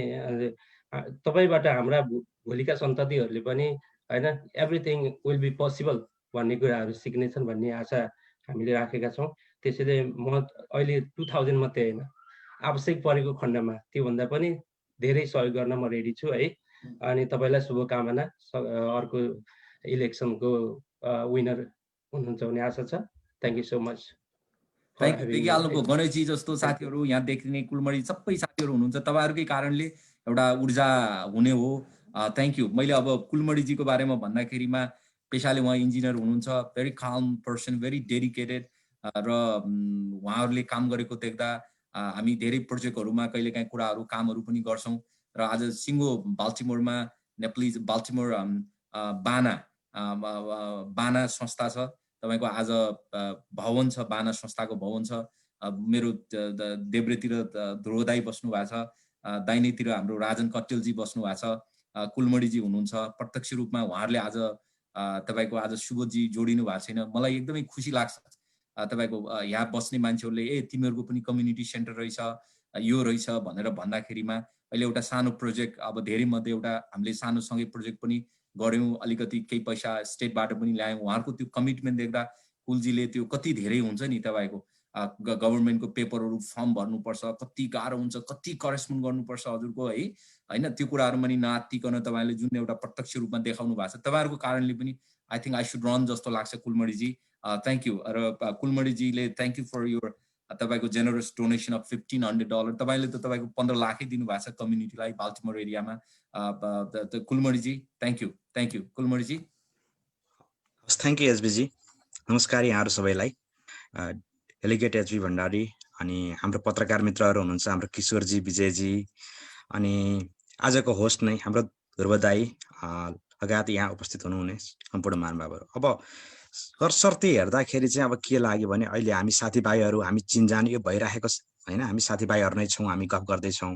तपाईँबाट हाम्रा भोलिका सन्ततिहरूले पनि होइन एभ्रिथिङ विल बी पोसिबल भन्ने कुराहरू सिक्नेछन् भन्ने आशा हामीले राखेका छौँ। त्यसैले म अहिले 2000 मात्रै होइन, आवश्यक परेको खण्डमा त्योभन्दा पनि धेरै सहयोग गर्न म रेडी छु है। अनि तपाईँलाई शुभकामना, अर्को इलेक्सनको विनर हुनुहुन्छ भन्ने आशा छ। Thank you so much. Thank you. देखिहाल्नुभयो गणेशजी जस्तो साथीहरू यहाँ देखिने कुलमरी सबै साथीहरू हुनुहुन्छ। तपाईँहरूकै कारणले एउटा ऊर्जा हुने हो। Thank you. मैले अब कुलमरीजीको बारेमा भन्दाखेरिमा पेसाले उहाँ इन्जिनियर हुनुहुन्छ, भेरी काम पर्सन, भेरी डेडिकेटेड। र उहाँहरूले काम गरेको देख्दा हामी धेरै प्रोजेक्टहरूमा कहिलेकाहीँ कुराहरू कामहरू पनि गर्छौँ। र आज सिङ्गो बाल्टिमोरमा नेप्लिज बाल्टिमोर बाना संस्था छ तपाईँको। आज भवन छ, बाना संस्थाको भवन छ। मेरो देब्रेतिर ध्रुवदाई बस्नु भएको छ, दाहिनेतिर हाम्रो राजन कट्टेलजी बस्नु भएको छ, कुलमणीजी हुनुहुन्छ। प्रत्यक्ष रूपमा उहाँहरूले आज तपाईँको आज शुभजी जोडिनु भएको छैन। मलाई एकदमै खुसी लाग्छ तपाईँको यहाँ बस्ने मान्छेहरूले तिमीहरूको पनि कम्युनिटी सेन्टर रहेछ, यो रहेछ भनेर भन्दाखेरिमा अहिले एउटा सानो प्रोजेक्ट, अब धेरै मध्ये एउटा हामीले सानोसँगै प्रोजेक्ट पनि गऱ्यौँ, अलिकति केही पैसा स्टेटबाट पनि ल्यायौँ। उहाँहरूको त्यो कमिटमेन्ट देख्दा कुलजीले त्यो कति धेरै हुन्छ नि तपाईँको गभर्मेन्टको पेपरहरू फर्म भर्नुपर्छ, कति गाह्रो हुन्छ, कति करेस्पोन्ड गर्नुपर्छ हजुरको है होइन। त्यो कुराहरू पनि नआत्तिकन तपाईँले जुन एउटा प्रत्यक्ष रूपमा देखाउनु भएको छ, तपाईँहरूको कारणले पनि I think I should run जस्तो लाग्छ कुलमणीजी। Thank you. र कुलमणीजीले थ्याङ्क यू फर योर तपाईँको जेनरस डोनेसन अफ $1,500। तपाईँले त तपाईँको 15 लाखै दिनुभएको छ कम्युनिटीलाई बाल्टिमोर एरियामा। Kulmaniji thank you. Thank you Kulmaniji. Thank you SBG. नमस्कार यहाँहरू सबैलाई। डेलिगेट एचबी भण्डारी अनि हाम्रो पत्रकार मित्रहरू हुनुहुन्छ, हाम्रो किशोरजी, विजयजी, अनि आजको होस्ट नै हाम्रो ध्रुवदाई लगायत यहाँ उपस्थित हुनुहुने सम्पूर्ण महानुभावहरू। अब सरसर्ती हेर्दाखेरि चाहिँ अब के लाग्यो भने अहिले हामी साथीभाइहरू, हामी चिनजान यो भइराखेको होइन, हामी साथीभाइहरू नै छौँ, हामी गफ गर्दैछौँ।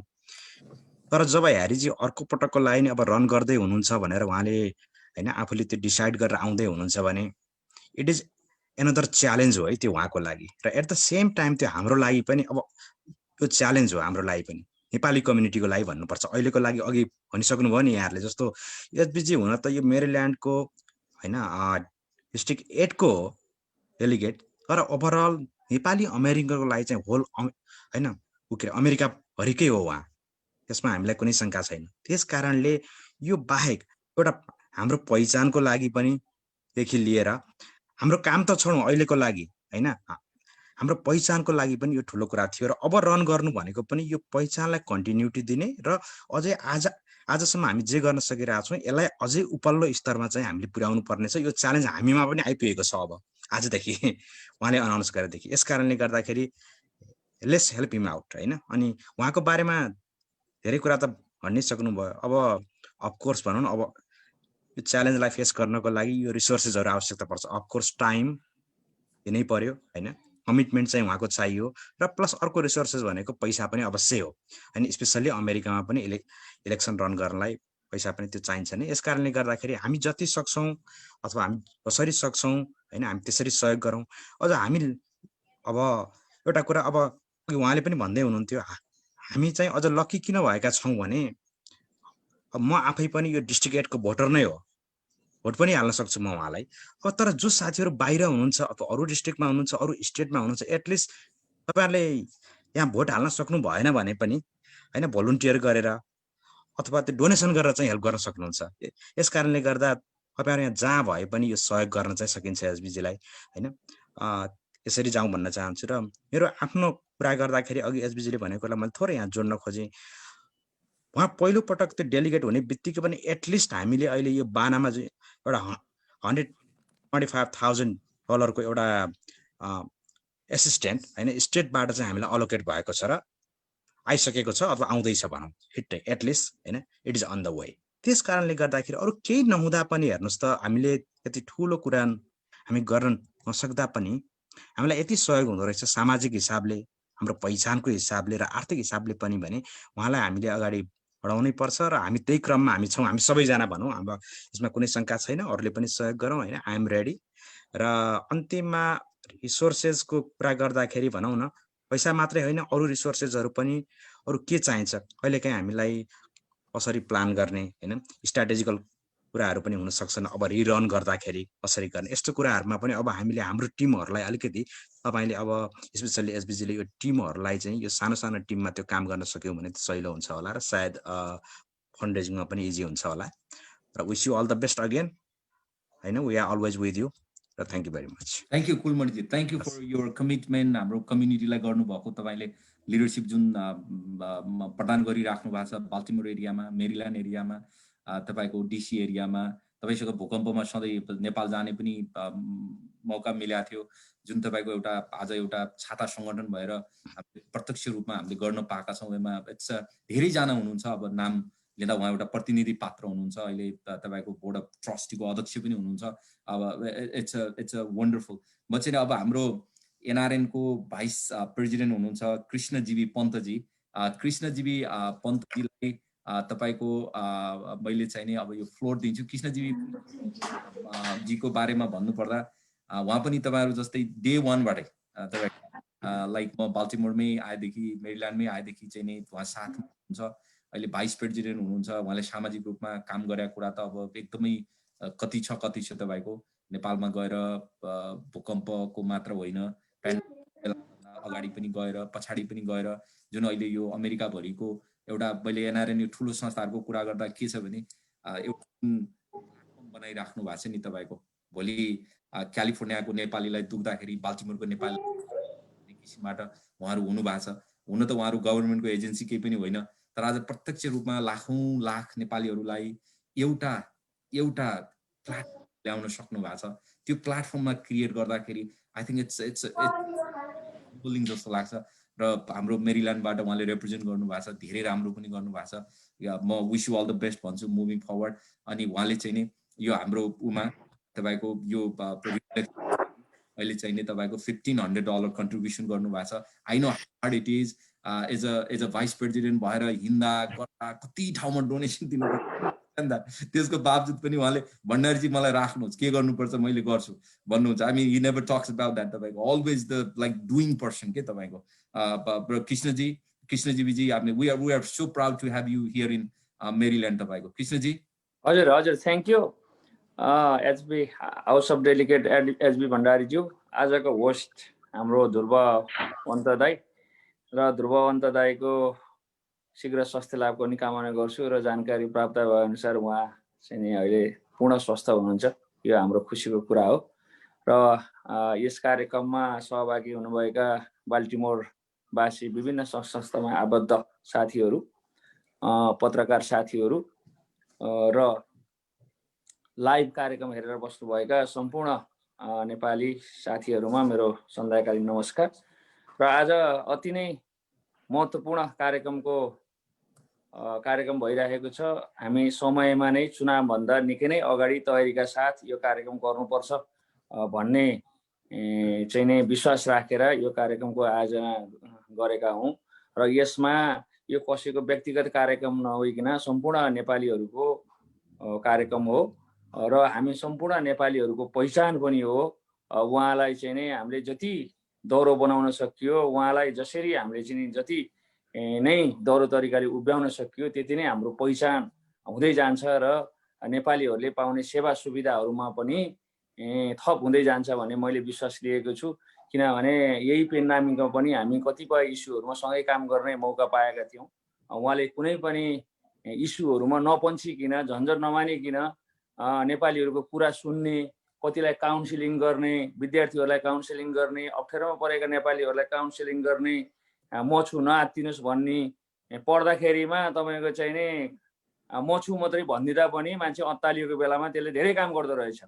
तर जब ह्यारीजी अर्को पटकको लागि नै अब रन गर्दै हुनुहुन्छ भनेर उहाँले होइन आफूले त्यो डिसाइड गरेर आउँदै हुनुहुन्छ भने इट इज एनदर च्यालेन्ज हो है त्यो उहाँको लागि। र एट द सेम टाइम त्यो हाम्रो लागि पनि अब त्यो च्यालेन्ज हो हाम्रो लागि पनि, नेपाली कम्युनिटीको लागि भन्नुपर्छ। अहिलेको लागि अघि भनिसक्नुभयो नि यहाँहरूले, जस्तो एचबीजी हुन त यो मेरील्यान्डको होइन डिस्ट्रिक्ट 8को डेलिगेट, तर ओभरअल नेपाली अमेरिकनको लागि चाहिँ होल होइन के अरे अमेरिकाभरिकै हो उहाँ त्यसमा हामीलाई कुनै शङ्का छैन। त्यस कारणले यो बाहेक एउटा हाम्रो पहिचानको लागि पनि देखि लिएर हाम्रो काम त छोडौँ अहिलेको लागि होइन, हाम्रो पहिचानको लागि पनि यो ठुलो कुरा थियो। र अब रन गर्नु भनेको पनि यो पहिचानलाई कन्टिन्युटी दिने र अझै आजसम्म हामी जे गर्न सकिरहेको छौँ यसलाई अझै उपल्लो स्तरमा चाहिँ हामीले पुर्याउनु पर्ने छ। यो च्यालेन्ज हामीमा पनि आइपुगेको छ अब आजदेखि उहाँले अनाउन्स गरेदेखि। यस कारणले गर्दाखेरि लेट्स हेल्प हिम आउट होइन। अनि उहाँको बारेमा धेरै कुरा त भन्नै सक्नुभयो। अब अफकोर्स भनौँ न, अब यो च्यालेन्जलाई फेस गर्नको लागि यो रिसोर्सेसहरू आवश्यकता पर्छ। अफकोर्स टाइम दिनै पर्यो होइन, कमिटमेन्ट चाहिँ उहाँको चाहियो, र प्लस अर्को रिसोर्सेस भनेको पैसा पनि अवश्य हो होइन। स्पेसल्ली अमेरिकामा पनि इलेक्सन रन गर्नलाई पैसा पनि त्यो चाहिन्छ नि। यस कारणले गर्दाखेरि हामी जति सक्छौँ अथवा हामी कसरी सक्छौँ होइन, हामी त्यसरी सहयोग गरौँ। अझ हामी अब एउटा कुरा अब उहाँले पनि भन्दै हुनुहुन्थ्यो, हामी चाहिँ अझ लकी किन भएका छौँ भने अब म आफै पनि यो डिस्ट्रिक्ट 8 को भोटर नै हो, भोट पनि हाल्न सक्छु म उहाँलाई। अब तर जो साथीहरू बाहिर हुनुहुन्छ अथवा अरू डिस्ट्रिक्टमा हुनुहुन्छ, अरू स्टेटमा हुनुहुन्छ, एटलिस्ट तपाईँहरूले यहाँ भोट हाल्न सक्नु भएन भने पनि होइन भोलुन्टियर गरेर अथवा त्यो डोनेसन गरेर चाहिँ हेल्प गर्न सक्नुहुन्छ। यस कारणले गर्दा तपाईँहरू यहाँ जहाँ भए पनि यो सहयोग गर्न चाहिँ सकिन्छ एसबिजीलाई होइन। यसरी जाउँ भन्न चाहन्छु। र मेरो आफ्नो कुरा गर्दाखेरि अघि एसबिजीले भनेकोलाई मैले थोरै यहाँ जोड्न खोजेँ। उहाँ पहिलोपटक त्यो डेलिगेट हुने बित्तिकै पनि एटलिस्ट हामीले अहिले यो बानामा चाहिँ एउटा $125,000 को एउटा एसिस्टेन्ट होइन स्टेटबाट चाहिँ हामीलाई अलोकेट भएको छ र आइसकेको छ अथवा आउँदैछ भनौँ हिट्टै एटलिस्ट होइन, it is on the way. त्यस कारणले गर्दाखेरि अरू केही नहुँदा पनि हेर्नुहोस् त, हामीले यति ठुलो कुरा हामी गर्न नसक्दा पनि हामीलाई यति सहयोग हुँदो रहेछ सामाजिक हिसाबले, हाम्रो पहिचानको हिसाबले र आर्थिक हिसाबले पनि भने उहाँलाई हामीले अगाडि बढाउनै पर्छ। र हामी त्यही क्रममा हामी छौँ, हामी सबैजना भनौँ। अब यसमा कुनै शङ्का छैन, अरूले पनि सहयोग गरौँ होइन, आई एम रेडी। र अन्तिममा रिसोर्सेसको कुरा गर्दाखेरि भनौँ न, पैसा मात्रै होइन अरू रिसोर्सेसहरू पनि, अरू के चाहिन्छ कहिलेकाहीँ हामीलाई कसरी प्लान गर्ने होइन, स्ट्राटेजिकल कुराहरू पनि हुन सक्छन्। अब रिरन गर्दाखेरि कसरी गर्ने, यस्तो कुराहरूमा पनि अब हामीले हाम्रो टिमहरूलाई अलिकति तपाईँले अब स्पेसल्ली एसबिजीले यो टिमहरूलाई चाहिँ यो सानो सानो टिममा त्यो काम गर्न सक्यौँ भने त सहिलो हुन्छ होला र सायद फन्ड रेजिङमा पनि इजी हुन्छ होला। र wish you all the best again होइन, we are always with you र thank you very much. Thank you Kulmaniji, thank you for your commitment. हाम्रो कम्युनिटीलाई गर्नुभएको तपाईँले लिडरसिप जुन प्रदान गरिराख्नु भएको छ बाल्टिमोर एरियामा, मेरील्यान्ड एरियामा, तपाईँको डिसी एरियामा, तपाईँसँग भूकम्पमा सधैँ नेपाल जाने पनि मौका मिलेको थियो, जुन तपाईँको एउटा आज एउटा छाता सङ्गठन भएर प्रत्यक्ष रूपमा हामीले गर्न पाएका छौँ। यसमा धेरैजना हुनुहुन्छ, अब नाम लिँदा उहाँ एउटा प्रतिनिधि पात्र हुनुहुन्छ, अहिले तपाईँको बोर्ड अफ ट्रस्टीको अध्यक्ष पनि हुनुहुन्छ। अब इट्स अ वन्डरफुल। म चाहिँ अब हाम्रो एनआरएनको भाइस प्रेसिडेन्ट हुनुहुन्छ कृष्णजीवी पन्तजी। कृष्णजीवी पन्तजीलाई तपाईँको मैले चाहिँ नि अब यो फ्लोर दिन्छु। कृष्णजीवी जीको बारेमा भन्नुपर्दा उहाँ पनि तपाईँहरू जस्तै डे 1बाटै तपाईँ लाइक म बाल्टिमोरमै आएदेखि, मेरील्यान्डमै आएदेखि चाहिँ नि उहाँ साथमा हुनुहुन्छ। अहिले भाइस प्रेसिडेन्ट हुनुहुन्छ। उहाँले सामाजिक रूपमा काम गरेको कुरा त अब एकदमै कति छ तपाईँको नेपालमा गएर भूकम्पको मात्र होइन, अगाडि पनि गएर पछाडि पनि गएर, जुन अहिले यो अमेरिकाभरिको एउटा मैले एनआरएन यो ठुलो संस्थाहरूको कुरा गर्दा के छ भने एउटा बनाइराख्नु भएको छ नि तपाईँको। भोलि क्यालिफोर्नियाको नेपालीलाई दुख्दाखेरि बाल्टिमोरको नेपाली किसिमबाट उहाँहरू हुनु भएको छ। हुन त उहाँहरू गभर्मेन्टको एजेन्सी केही पनि होइन, तर आज प्रत्यक्ष रूपमा लाखौँ लाख नेपालीहरूलाई एउटा एउटा प्लेटफर्म ल्याउन सक्नु भएको छ। त्यो प्लेटफर्ममा क्रिएट गर्दाखेरि आई थिङ्क इट्स बुलिङ जस्तो लाग्छ। र हाम्रो मेरील्यान्डबाट उहाँले रिप्रेजेन्ट गर्नुभएको छ, धेरै राम्रो पनि गर्नुभएको छ। म wish you all the best भन्छु मुभिङ फरवर्ड। अनि उहाँले चाहिँ नि यो हाम्रो उमा तपाईँको यो अहिले चाहिँ नि तपाईँको $1,500 कन्ट्रिब्युसन गर्नुभएको छ। I know hard it is as a vice president भएर हिँड्दा गर्दा कति ठाउँमा डोनेसन दिनुपर्छ, त्यसको बावजुद पनि उहाँले भण्डारीजी मलाई राख्नुहोस्, के गर्नुपर्छ मैले गर्छु भन्नुहुन्छ। I mean he never talks about that. तपाईँको always the like doing person के तपाईँको। कृष्णजीजी आपने we are so proud to have you here in Maryland तपाईँको। कृष्णजी हजुर हजुर thank you HB house of delegate HB Bhandarijyu, आजको होस्ट हाम्रो ध्रुवन्त दाई र ध्रुवन्त दाईको शीघ्र स्वास्थ्य लाभको पनि कामना गर्छु र जानकारी प्राप्त भए अनुसार उहाँ चाहिँ नि अहिले पूर्ण स्वस्थ हुनुहुन्छ, यो हाम्रो खुसीको कुरा हो। र यस कार्यक्रममा सहभागी हुनुभएका बाल्टिमोरवासी विभिन्न संस्थामा आबद्ध साथीहरू, पत्रकार साथीहरू र लाइभ कार्यक्रम हेरेर बस्नुभएका सम्पूर्ण नेपाली साथीहरूमा मेरो सन्ध्याकालीन नमस्कार। र आज अति नै महत्त्वपूर्ण कार्यक्रम भइरहेको छ। हामी समयमा नै चुनावभन्दा निकै नै अगाडि तयारीका साथ यो कार्यक्रम गर्नुपर्छ भन्ने चाहिँ नै विश्वास राखेर यो कार्यक्रमको आयोजना गरेका हौँ। र यसमा यो कसैको व्यक्तिगत कार्यक्रम नहोइकन सम्पूर्ण नेपालीहरूको कार्यक्रम हो र हामी सम्पूर्ण नेपालीहरूको पहिचान पनि हो। उहाँलाई चाहिँ नै हामीले जति दौरो बनाउन सकियो, उहाँलाई जसरी हामीले चाहिँ जति नै दौरो तरिकाले उभ्याउन सकियो त्यति नै हाम्रो पहिचान हुँदै जान्छ र नेपालीहरूले पाउने सेवा सुविधाहरूमा पनि थप हुँदै जान्छ भन्ने मैले विश्वास लिएको छु। किनभने यही पेन्डामिकमा पनि हामी कतिपय इस्युहरूमा सँगै काम गर्ने मौका पाएका थियौँ। उहाँले कुनै पनि इस्युहरूमा नपन्चिकन, झन्झट नमानिकन नेपालीहरूको कुरा सुन्ने, कतिलाई काउन्सिलिङ गर्ने, विद्यार्थीहरूलाई काउन्सिलिङ गर्ने, अप्ठ्यारोमा परेका नेपालीहरूलाई काउन्सिलिङ गर्ने, म छु नआत्तिनुहोस् भन्ने, पढ्दाखेरिमा तपाईँको चाहिँ नि म छु मात्रै भनिदिँदा पनि मान्छे अत्तालिएको बेलामा त्यसले धेरै काम गर्दो रहेछ।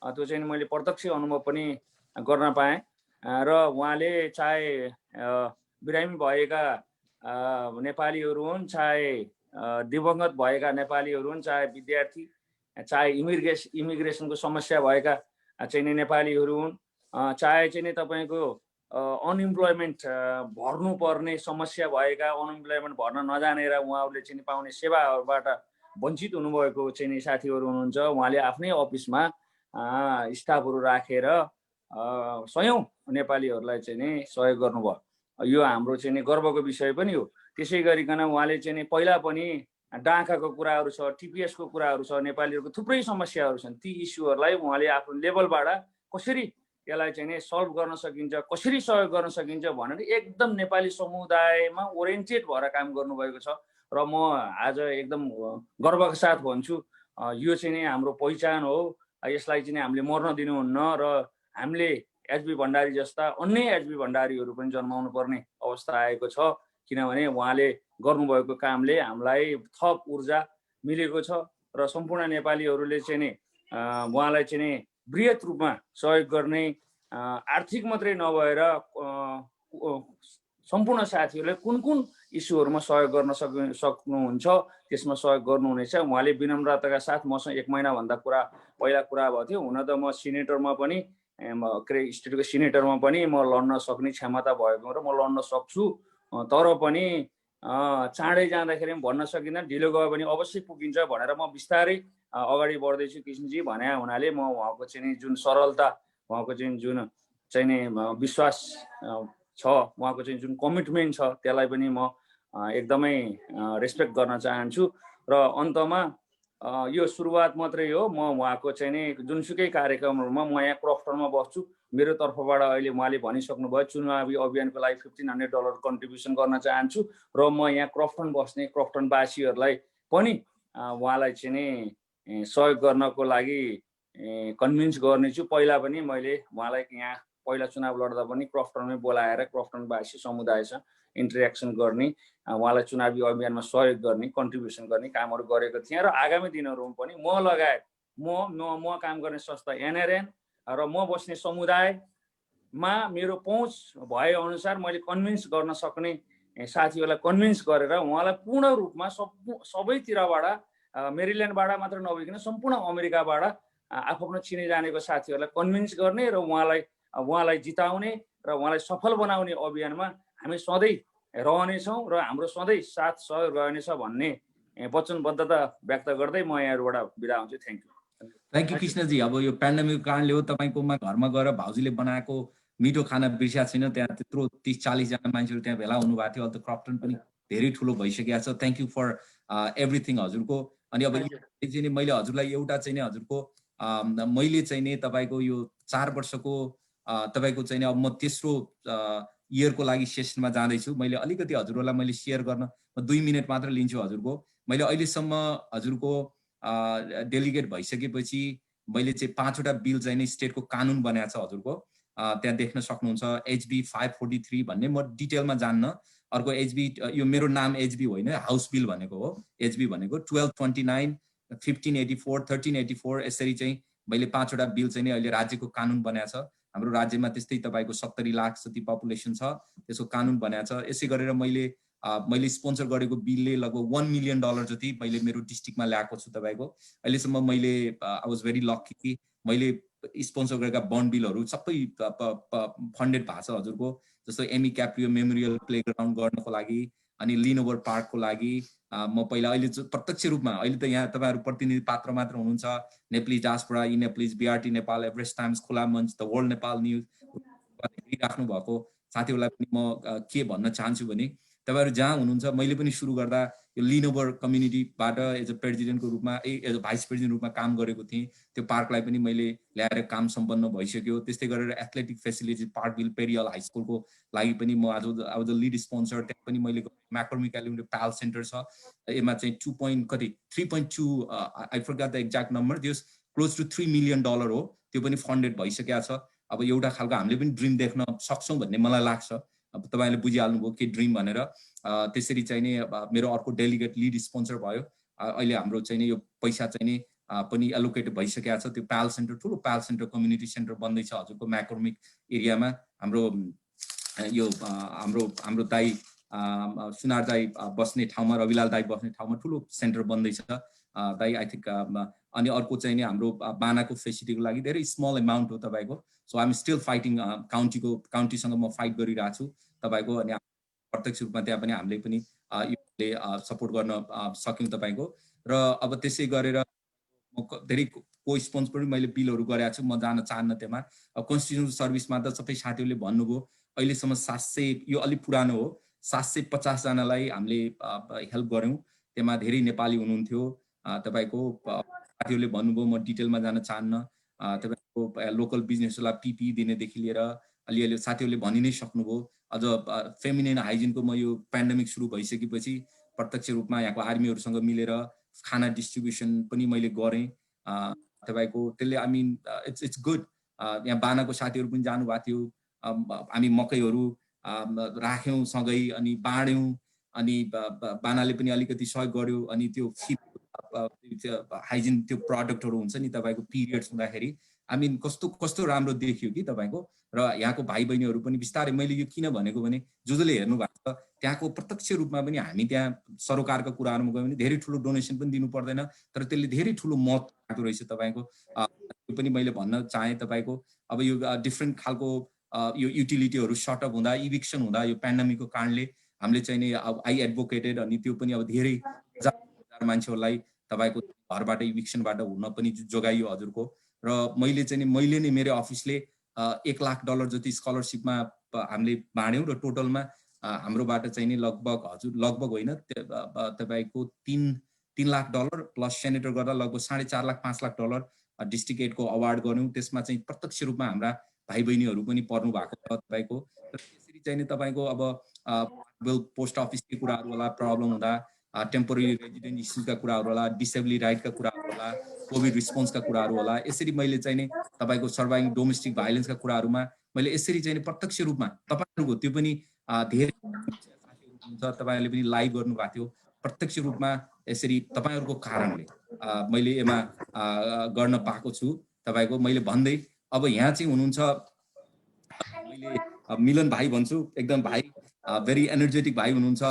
त्यो चाहिँ मैले प्रत्यक्ष अनुभव पनि गर्न पाएँ। र उहाँले चाहे बिरामी भएका नेपालीहरू हुन्, चाहे दिवंगत भएका नेपालीहरू हुन्, चाहे विद्यार्थी, चाहे इमिग्रेसनको समस्या भएका चाहिँ नि नेपालीहरू हुन्, चाहे चाहिँ नि तपाईँको अनइम्प्लोइमेन्ट भर्नुपर्ने समस्या भएका, अनइम्प्लोइमेन्ट भर्न नजानेर उहाँहरूले चाहिँ पाउने सेवाहरूबाट वञ्चित हुनुभएको चाहिँ नि साथीहरू हुनुहुन्छ। उहाँले आफ्नै अफिसमा स्टाफहरू राखेर सयौं नेपालीहरूलाई चाहिँ नि सहयोग गर्नुभयो। यो हाम्रो चाहिँ नि गर्वको विषय पनि हो। त्यसै गरिकन उहाँले चाहिँ नि पहिला पनि डाँखाको कुराहरू छ, टिपिएसको कुराहरू छ, नेपालीहरूको थुप्रै समस्याहरू छन्। ती इस्युहरूलाई उहाँले आफ्नो लेभलबाट कसरी यसलाई चाहिँ नि सल्भ गर्न सकिन्छ, कसरी सहयोग गर्न सकिन्छ भनेर एकदम नेपाली समुदायमा ओरिएन्टेड भएर काम गर्नुभएको छ। र म आज एकदम गर्वका साथ भन्छु यो चाहिँ नि हाम्रो पहिचान हो। यसलाई चाहिँ हामीले मर्न दिनुहुन्न र हामीले एचबी भण्डारी जस्ता अन्य एचबी भण्डारीहरू पनि जन्माउनु पर्ने अवस्था आएको छ। किनभने उहाँले गर्नुभएको कामले हामीलाई थप ऊर्जा मिलेको छ र सम्पूर्ण नेपालीहरूले चाहिँ नि उहाँलाई चाहिँ नि बृहत रूपमा सहयोग गर्ने, आर्थिक मात्रै नभएर सम्पूर्ण साथीहरूले कुन कुन इस्युहरूमा सहयोग गर्न सक्नुहुन्छ त्यसमा सहयोग गर्नुहुनेछ। उहाँले विनम्रताका साथ मसँग 1 महिनाभन्दा पहिला कुरा भएको थियो। हुन त म सिनेटरमा पनि स्टेटको सिनेटरमा पनि म लड्न सक्ने क्षमता भएको र म लड्न सक्छु, तर पनि चाँडै जाँदाखेरि भन्न सकिँदैन, ढिलो गयो भने अवश्य पुगिन्छ भनेर म बिस्तारै अगाडि बढ्दैछु कृष्णजी भने हुनाले म उहाँको चाहिँ जुन सरलता, उहाँको जुन चाहिँ नि विश्वास छ, उहाँको चाहिँ जुन कमिटमेन्ट छ त्यसलाई पनि म एकदमै रेस्पेक्ट गर्न चाहन्छु। र अन्तमा यो सुरुवात मात्रै हो। म उहाँको चाहिँ नि जुनसुकै कार्यक्रमहरूमा म यहाँ क्रफ्टनमा बस्छु। मेरो तर्फबाट अहिले उहाँले भनिसक्नुभयो चुनावी अभियानको लागि $1500 कन्ट्रिब्युसन गर्न चाहन्छु र म यहाँ क्रफ्टन बस्ने क्रफ्टनवासीहरूलाई पनि उहाँलाई चाहिँ नि सहयोग गर्नको लागि कन्भिन्स गर्नेछु। पहिला पनि मैले उहाँलाई यहाँ पहिला चुनाव लड्दा पनि क्रफ्टनमै बोलाएर क्रफ्टनवासी समुदायसँग इन्टरेक्सन गर्ने, उहाँलाई चुनावी अभियानमा सहयोग गर्ने, कन्ट्रिब्युसन गर्ने कामहरू गरेको थिएँ। र आगामी दिनहरूमा पनि म लगायत म काम गर्ने संस्था एनआरएन र म बस्ने समुदायमा मेरो पहुँच भए अनुसार मैले कन्भिन्स गर्न सक्ने साथीहरूलाई कन्भिन्स गरेर उहाँलाई पूर्ण रूपमा सबैतिरबाट मेरिल्यान्डबाट मात्र नभइकन सम्पूर्ण अमेरिकाबाट आफ्नो चिने जानेको साथीहरूलाई कन्भिन्स गर्ने र उहाँलाई जिताउने र उहाँलाई सफल बनाउने अभियानमा हामी सधैँ रहनेछौँ र हाम्रो सधैँ साथ सहयोग रहनेछ भन्ने वचनबद्धता व्यक्त गर्दै म यहाँबाट बिदा हुन्छु। Thank you Krishnaji. अब यो पेन्डेमिकको कारणले हो तपाईँकोमा घरमा गएर भाउजूले बनाएको मिठो खाना बिर्सिया छैन। त्यहाँ त्यत्रो 30-40 जना मान्छेहरू त्यहाँ भेला हुनुभएको थियो। अहिले त क्रफ्टन पनि धेरै ठुलो भइसकेको छ। थ्याङ्क यू फर एभ्रिथिङ हजुरको। अनि अब चाहिँ मैले हजुरलाई एउटा चाहिँ नि हजुरको मैले चाहिँ नि तपाईँको यो 4 वर्षको तपाईँको चाहिँ अब म तेस्रो इयरको लागि सेसनमा जाँदैछु। मैले अलिकति हजुरहरूलाई मैले सेयर गर्न 2 मिनट मात्र लिन्छु हजुरको। मैले अहिलेसम्म हजुरको डेलिगेट भइसकेपछि मैले चाहिँ 5 वटा बिल चाहिँ नै स्टेटको कानुन बनाएको छ हजुरको। त्यहाँ देख्न सक्नुहुन्छ HB 543 भन्ने, म डिटेलमा जान्न। अर्को HB, यो मेरो नाम HB होइन, हाउस बिल भनेको हो। HB भनेको 1229, 1584, 1384 यसरी चाहिँ मैले 5 वटा बिल चाहिँ नै अहिले राज्यको कानुन बनाएको छ। हाम्रो राज्यमा त्यस्तै तपाईको 70 लाख जति पपुलेसन छ, त्यसको कानुन बनाएको छ। यसै गरेर मैले स्पोन्सर गरेको बिलले लगभग $1 मिलियन जति मैले मेरो डिस्ट्रिक्टमा ल्याएको छु तपाईको। अहिलेसम्म मैले आई वाज भेरी लकी, मैले स्पोन्सर गरेका बन्ड बिलहरू सबै फन्डेड भएको छ हजुरको। जस्तो एमी क्याप्रियो मेमोरियल प्लेग्राउन्ड गर्नको लागि, अनि लिनोभर पार्कको लागि म पहिला अहिले प्रत्यक्ष रूपमा, अहिले त यहाँ तपाईँहरू प्रतिनिधि पात्र मात्र हुनुहुन्छ, Nepalese diaspora, eNepalese, BRT Nepal, Everest Times, Khula Manch, the World Nepal news राख्नु भएको साथीहरूलाई पनि म के भन्न चाहन्छु भने तपाईहरु जहाँ हुनुहुन्छ, मैले पनि सुरु गर्दा यो लिनोभर कम्युनिटीबाट एज अ प्रेसिडेन्टको रूपमा एज अ भाइस प्रेसिडेन्ट रूपमा काम गरेको थिएँ। त्यो पार्कलाई पनि मैले ल्याएर काम सम्पन्न भइसक्यो। त्यस्तै गरेर athletic facility Parkville Perry Hall high स्कुलको लागि पनि म आज द लिड स्पोन्सर, त्यहाँ पनि मैले म्याक्रोमिक एलिमेन्ट पाल सेन्टर छ, यसमा चाहिँ 3.2 आई फरगट द एक्ज्याक्ट नम्बर, त्यो क्लोज टु $3 मिलियन हो, त्यो पनि फन्डेड भइसकेको छ। अब एउटा खालको हामीले पनि ड्रिम देख्न सक्छौँ भन्ने मलाई लाग्छ। अब तपाईले बुझिहाल्नुभयो के ड्रिम भनेर। त्यसरी चाहिँ नि मेरो अर्को डेलिगेट लिड स्पोन्सर भयो। अहिले हाम्रो चाहिँ नि यो पैसा चाहिँ नि पनि एलोकेट भइसकेको छ। त्यो पाल सेन्टर, ठुलो पाल सेन्टर कम्युनिटी सेन्टर बन्दैछ हजुरको म्याक्रोमिक एरियामा। हाम्रो यो हाम्रो दाई सुनार दाई बस्ने ठाउँमा, रविलाल दाई बस्ने ठाउँमा ठुलो सेन्टर बन्दैछ दाई, आई थिंक। अनि अर्को चाहिँ नि हाम्रो बानाको फेसिलिटीको लागि धेरै स्मल अमाउन्ट हो तपाईको। So I am still fighting, काउन्टीसँग म फाइट गरिरहेको छु तपाईको। अनि प्रत्यक्ष रूपमा त्यहाँ पनि हामीले पनि यो सपोर्ट गर्न सक्यौँ तपाईको। र अब त्यसै गरेर म धेरै को स्पोन्सर पनि मैले बिलहरू गरेको छु, म जान चाहन्न त्यहाँ। कन्स्टिट्युसनल सर्भिसमा त सबै साथीहरूले भन्नुभयो अहिलेसम्म 700, यो अलिक पुरानो हो, 750 जनालाई हामीले हेल्प गर्यौँ। त्यसमा धेरै नेपाली हुनुहुन्थ्यो तपाईको। साथीहरूले भन्नुभयो, म डिटेलमा जान चाहन्न, तपाईको लोकल बिजनेसहरूलाई PPE दिनेदेखि लिएर अलिअलि साथीहरूले भनि नै सक्नुभयो। अझ फेमिनिन हाइजिनको म यो पेन्डेमिक सुरु भइसकेपछि प्रत्यक्ष रूपमा यहाँको आर्मीहरूसँग मिलेर खाना डिस्ट्रिब्युसन पनि मैले गरेँ तपाईको। त्यसले आई मिन इट्स गुड। यहाँ बानाको साथीहरू पनि जानुभएको थियो, हामी मकैहरू राख्यौँ सँगै अनि बाँड्यौँ, अनि बानाले पनि अलिकति सहयोग गर्यो। अनि त्यो हाइजिन त्यो प्रडक्टहरू हुन्छ नि तपाईको पिरियड्स हुँदाखेरि, आई मिन कस्तो राम्रो देखियो कि तपाईको। र यहाँको भाइ बहिनीहरू पनि बिस्तारै, मैले यो किन भनेको भने जसले हेर्नु भएको छ त्यहाँको प्रत्यक्ष रूपमा पनि हामी त्यहाँ सरकारका कुराहरूमा गयो भने धेरै ठुलो डोनेसन पनि दिनु पर्दैन, तर त्यसले धेरै ठुलो महत्त्व राख्दो रहेछ तपाईको। त्यो पनि मैले भन्न चाहेँ तपाईको। अब यो डिफ्रेन्ट खालको यो युटिलिटीहरू सर्ट अप हुँदा, इभिक्सन हुँदा यो पेन्डेमिकको कारणले हामीले चाहिँ नि आई एडभोकेटेड, अनि त्यो पनि अब धेरै हजार मान्छेहरूलाई तपाईको घरबाट इभिक्सनबाट हुन पनि जोगाइयो हजुरको। र मैले चाहिँ नि मैले नै मेरो अफिसले $1 लाख जति स्कलरसिपमा हामीले बाँड्यौँ। र टोटलमा हाम्रोबाट चाहिँ नि लगभग होइन तपाईको $3 लाख प्लस सेनेटर गर्दा लगभग $4.5 लाख $5 लाख डिस्ट्रिक्ट एडको अवार्ड गर्यौँ। त्यसमा चाहिँ प्रत्यक्ष रूपमा हाम्रा भाइ बहिनीहरू पनि पर्नु भएको छ तपाईको। त्यसरी चाहिँ नि तपाईको अब पोस्ट अफिसकै कुराहरू होला, प्रब्लम हुँदा टेम्पोररी रेजिडेन्ट इस्युजका कुराहरू होला, डिसेबिलिटी राइटका कुराहरू होला, कोभिड रिस्पोन्सका कुराहरू होला। यसरी मैले चाहिँ नि तपाईको सर्भाइभिङ डोमेस्टिक भाइलेन्सका कुराहरूमा मैले यसरी चाहिँ नि प्रत्यक्ष रूपमा तपाईहरुको त्यो पनि धेरै साथीहरू हुन्छ, तपाईहरुले पनि लाइभ गर्नु भएको थियो। प्रत्यक्ष रूपमा यसरी तपाईहरुको कारणले मैले यसमा गर्न पाएको छु तपाईको। मैले भन्दै अब यहाँ चाहिँ हुनुहुन्छ, मैले मिलन भाइ भन्छु, एकदम भाइ भेरी एनर्जेटिक भाइ हुनुहुन्छ।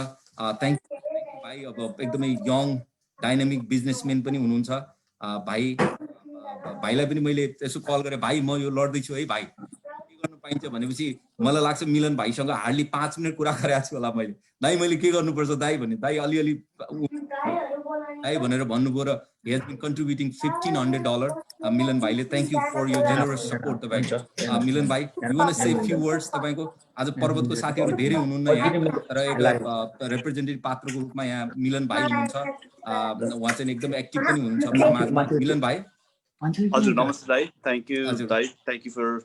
थ्याङ्क यू भाइ। अब एकदमै यङ डाइनामिक बिजनेसम्यान पनि हुनुहुन्छ भाइलाई पनि मैले यसो कल गरेँ, भाइ म यो लड्दैछु है भाइ, के गर्न पाइन्छ भनेपछि मलाई लाग्छ मिलन भाइसँग हार्डली 5 मिनट कुरा गरेको छु होला मैले। दाइ के गर्नुपर्छ दाइ भने दाइ अलिअलि दाइ भनेर भन्नुभयो। र he has been contributing $1,500 Milan भाइले। थ्याङ्क यू फर यो जेनरस सपोर्ट तपाईको। मिलन भाइ, you want to say few words? तपाईको आज पर्वतको साथीहरू धेरै हुनुहुन्न यहाँ, तर एउटा रिप्रेजेन्टेटिभ पात्रको रूपमा यहाँ मिलन भाइ हुनुहुन्छ। उहाँ चाहिँ एकदम एक्टिभ पनि हुनुहुन्छ समाजमा। मिलन भाइ हजुर नमस्ते दाइ, थ्याङ्क यू हजुर। दाइ, thank you for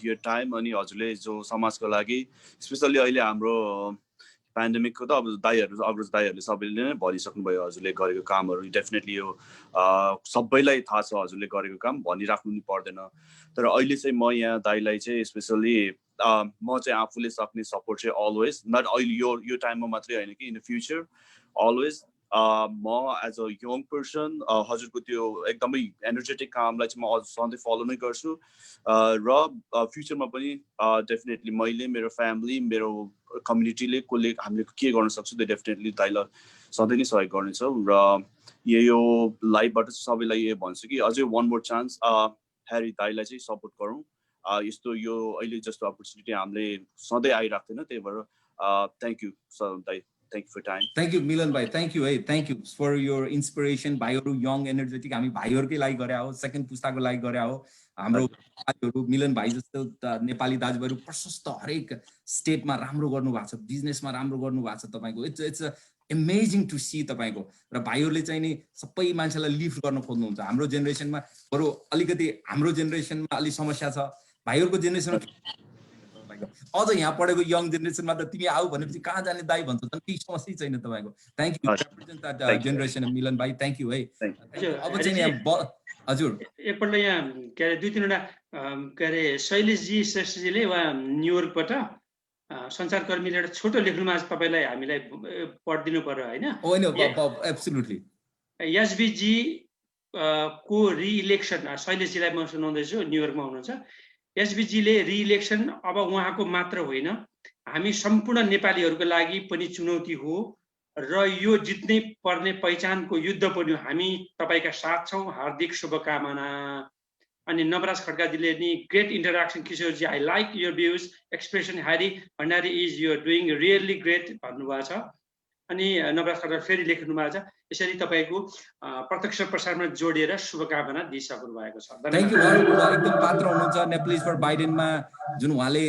your time. अनि हजुरले जो समाजको लागि स्पेसल्ली अहिले हाम्रो पेन्डेमिकको त अब दाइहरूले सबैले नै भनिसक्नुभयो हजुरले गरेको कामहरू। डेफिनेटली यो सबैलाई थाहा छ हजुरले गरेको काम, भनिराख्नु नि पर्दैन। तर अहिले चाहिँ म यहाँ दाइलाई चाहिँ स्पेसल्ली म चाहिँ आफूले सक्ने सपोर्ट चाहिँ अलवेज, नट अहिले यो टाइममा मात्रै होइन कि इन द फ्युचर अलवेज म एज अ यङ पर्सन हजुरको त्यो एकदमै एनर्जेटिक कामलाई चाहिँ म सधैँ फलो नै गर्छु र फ्युचरमा पनि डेफिनेटली मैले, मेरो फ्यामिली, मेरो कम्युनिटीले कसले हामीले के गर्न सक्छौँ त्यो डेफिनेटली दाइलाई सधैँ नै सहयोग गर्नेछौँ। र यो लाइभबाट सबैलाई यो भन्छु कि अझै वान मोर चान्स ह्यारी दाइलाई चाहिँ सपोर्ट गरौँ। यस्तो यो अहिले जस्तो अपर्च्युनिटी हामीले सधैँ आइराख्दैन, त्यही भएर थ्याङ्क यू दाइ, thank you for time. Thank you Milan भाइ, थ्याङ्क यू है, thank you for your inspiration. भाइहरू यङ एनर्जेटिक, हामी भाइहरूकै लागि गरे हो, सेकेन्ड पुस्ताको लागि गरे हो। हाम्रो भाइहरू मिलन भाइ जस्तो नेपाली दाजुभाइहरू प्रशस्त हरेक स्टेटमा राम्रो गर्नु भएको छ, बिजनेसमा राम्रो गर्नु भएको छ तपाईँको। इट्स अमेजिङ टु सी तपाईँको। र भाइहरूले चाहिँ नि सबै मान्छेलाई लिफ्ट गर्न खोज्नुहुन्छ। हाम्रो जेनेरेसनमा बरु अलिकति हाम्रो जेनेरेसनमा अलिक समस्या छ, भाइहरूको जेनेरेसनमा अझ यहाँ पढेको यङ जेनेरेसनमा त तिमी आऊ भनेपछि कहाँ जाने दाइ भन्छ, त केही समस्या छैन तपाईँको। थ्याङ्क यू जेनेरेसन जेनेरेसन मिलन भाइ, थ्याङ्क यू है। अब चाहिँ हजुर एकपल्ट यहाँ के अरे 2-3वटा के अरे शैलेशजी श्रेष्ठजीले उहाँ न्युयोर्कबाट सञ्चारकर्मीले एउटा छोटो लेख्नुमा आज तपाईँलाई हामीलाई पढिदिनु पर्यो होइन? एब्सोल्युटली। एसबीजी को रिइलेक्सन, शैलेशजीलाई म सुनाउँदैछु, न्युयोर्कमा हुनुहुन्छ। एसबीजीले रिइलेक्सन अब उहाँको मात्र होइन, हामी सम्पूर्ण नेपालीहरूको लागि पनि चुनौती हो र यो जित्नै पर्ने पहिचानको युद्ध पनि हो। हामी तपाईँका साथ छौँ, हार्दिक शुभकामना। अनि नवराज खड्काजीले नि great interaction Kishorji, I like your views expression, Harry Bhandari is your doing really great भन्नुभएको छ। अनि नवराज खड्का फेरि लेख्नु भएको छ, यसरी तपाईँको प्रत्यक्ष प्रसारमा जोडिएर शुभकामना दिइसक्नु भएको छ। Thank you. उहाँ एकदम पात्र हुनुहुन्छ नेप्लिज फर बाइडेनमा, जुन उहाँले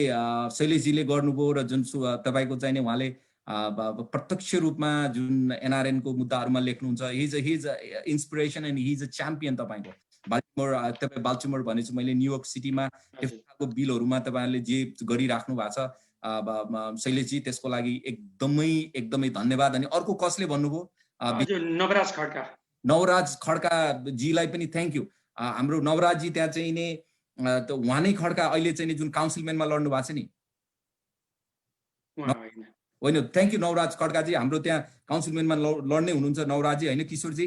शैलेशजीले गर्नुभयो र जुन तपाईँको चाहिँ उहाँले प्रत्यक्ष रूपमा जुन एनआरएनको मुद्दाहरूमा लेख्नुहुन्छ। His inspiration and his a champion. तपाईँको तपाईँ बाल्टिमोर भनेपछि मैले न्युयोर्क सिटीमा त्यस्तो बिलहरूमा तपाईँहरूले जे गरिराख्नु भएको छ शैलेशजी, त्यसको लागि एकदमै धन्यवाद। अनि अर्को कसले भन्नुभयो? नवराज खड्का। नवराज खड्का जीलाई पनि थ्याङ्क यू। हाम्रो नवराजजी त्यहाँ चाहिँ नि उहाँ नै खड्का अहिले चाहिँ नि जुन काउन्सिलमेनमा लड्नु भएको छ नि, होइन? थ्याङ्क यू नवराज खड्काजी, हाम्रो त्यहाँ काउन्सिलमेनमा लड्ने हुनुहुन्छ नवराजजी, होइन किशोरजी।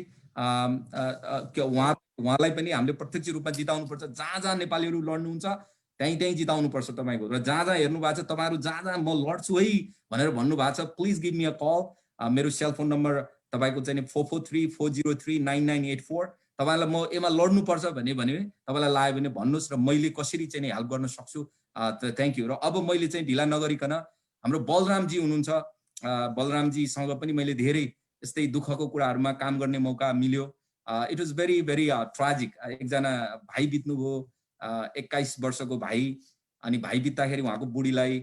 उहाँलाई पनि हामीले प्रत्यक्ष रूपमा जिताउनुपर्छ। जहाँ जहाँ नेपालीहरू लड्नुहुन्छ त्यहीँ जिताउनुपर्छ तपाईँको। र जहाँ जहाँ हेर्नु भएको छ तपाईँहरू, जहाँ जहाँ म लड्छु है भनेर भन्नुभएको छ, please give me a call. मेरो सेलफोन नम्बर तपाईँको चाहिँ 443-403-9984। तपाईँलाई म यसमा लड्नुपर्छ भने तपाईँलाई लाग्यो भने भन्नुहोस् र मैले कसरी चाहिँ हेल्प गर्न सक्छु। Thank you. र अब मैले चाहिँ ढिला नगरिकन हाम्रो बलरामजी हुनुहुन्छ, बलरामजीसँग पनि मैले धेरै यस्तै दुःखको कुराहरूमा काम गर्ने मौका मिल्यो। It was very very tragic. एकजना भाइ बित्नुभयो, 21 वर्षको भाइ। अनि भाइ बित्दाखेरि उहाँको बुढीलाई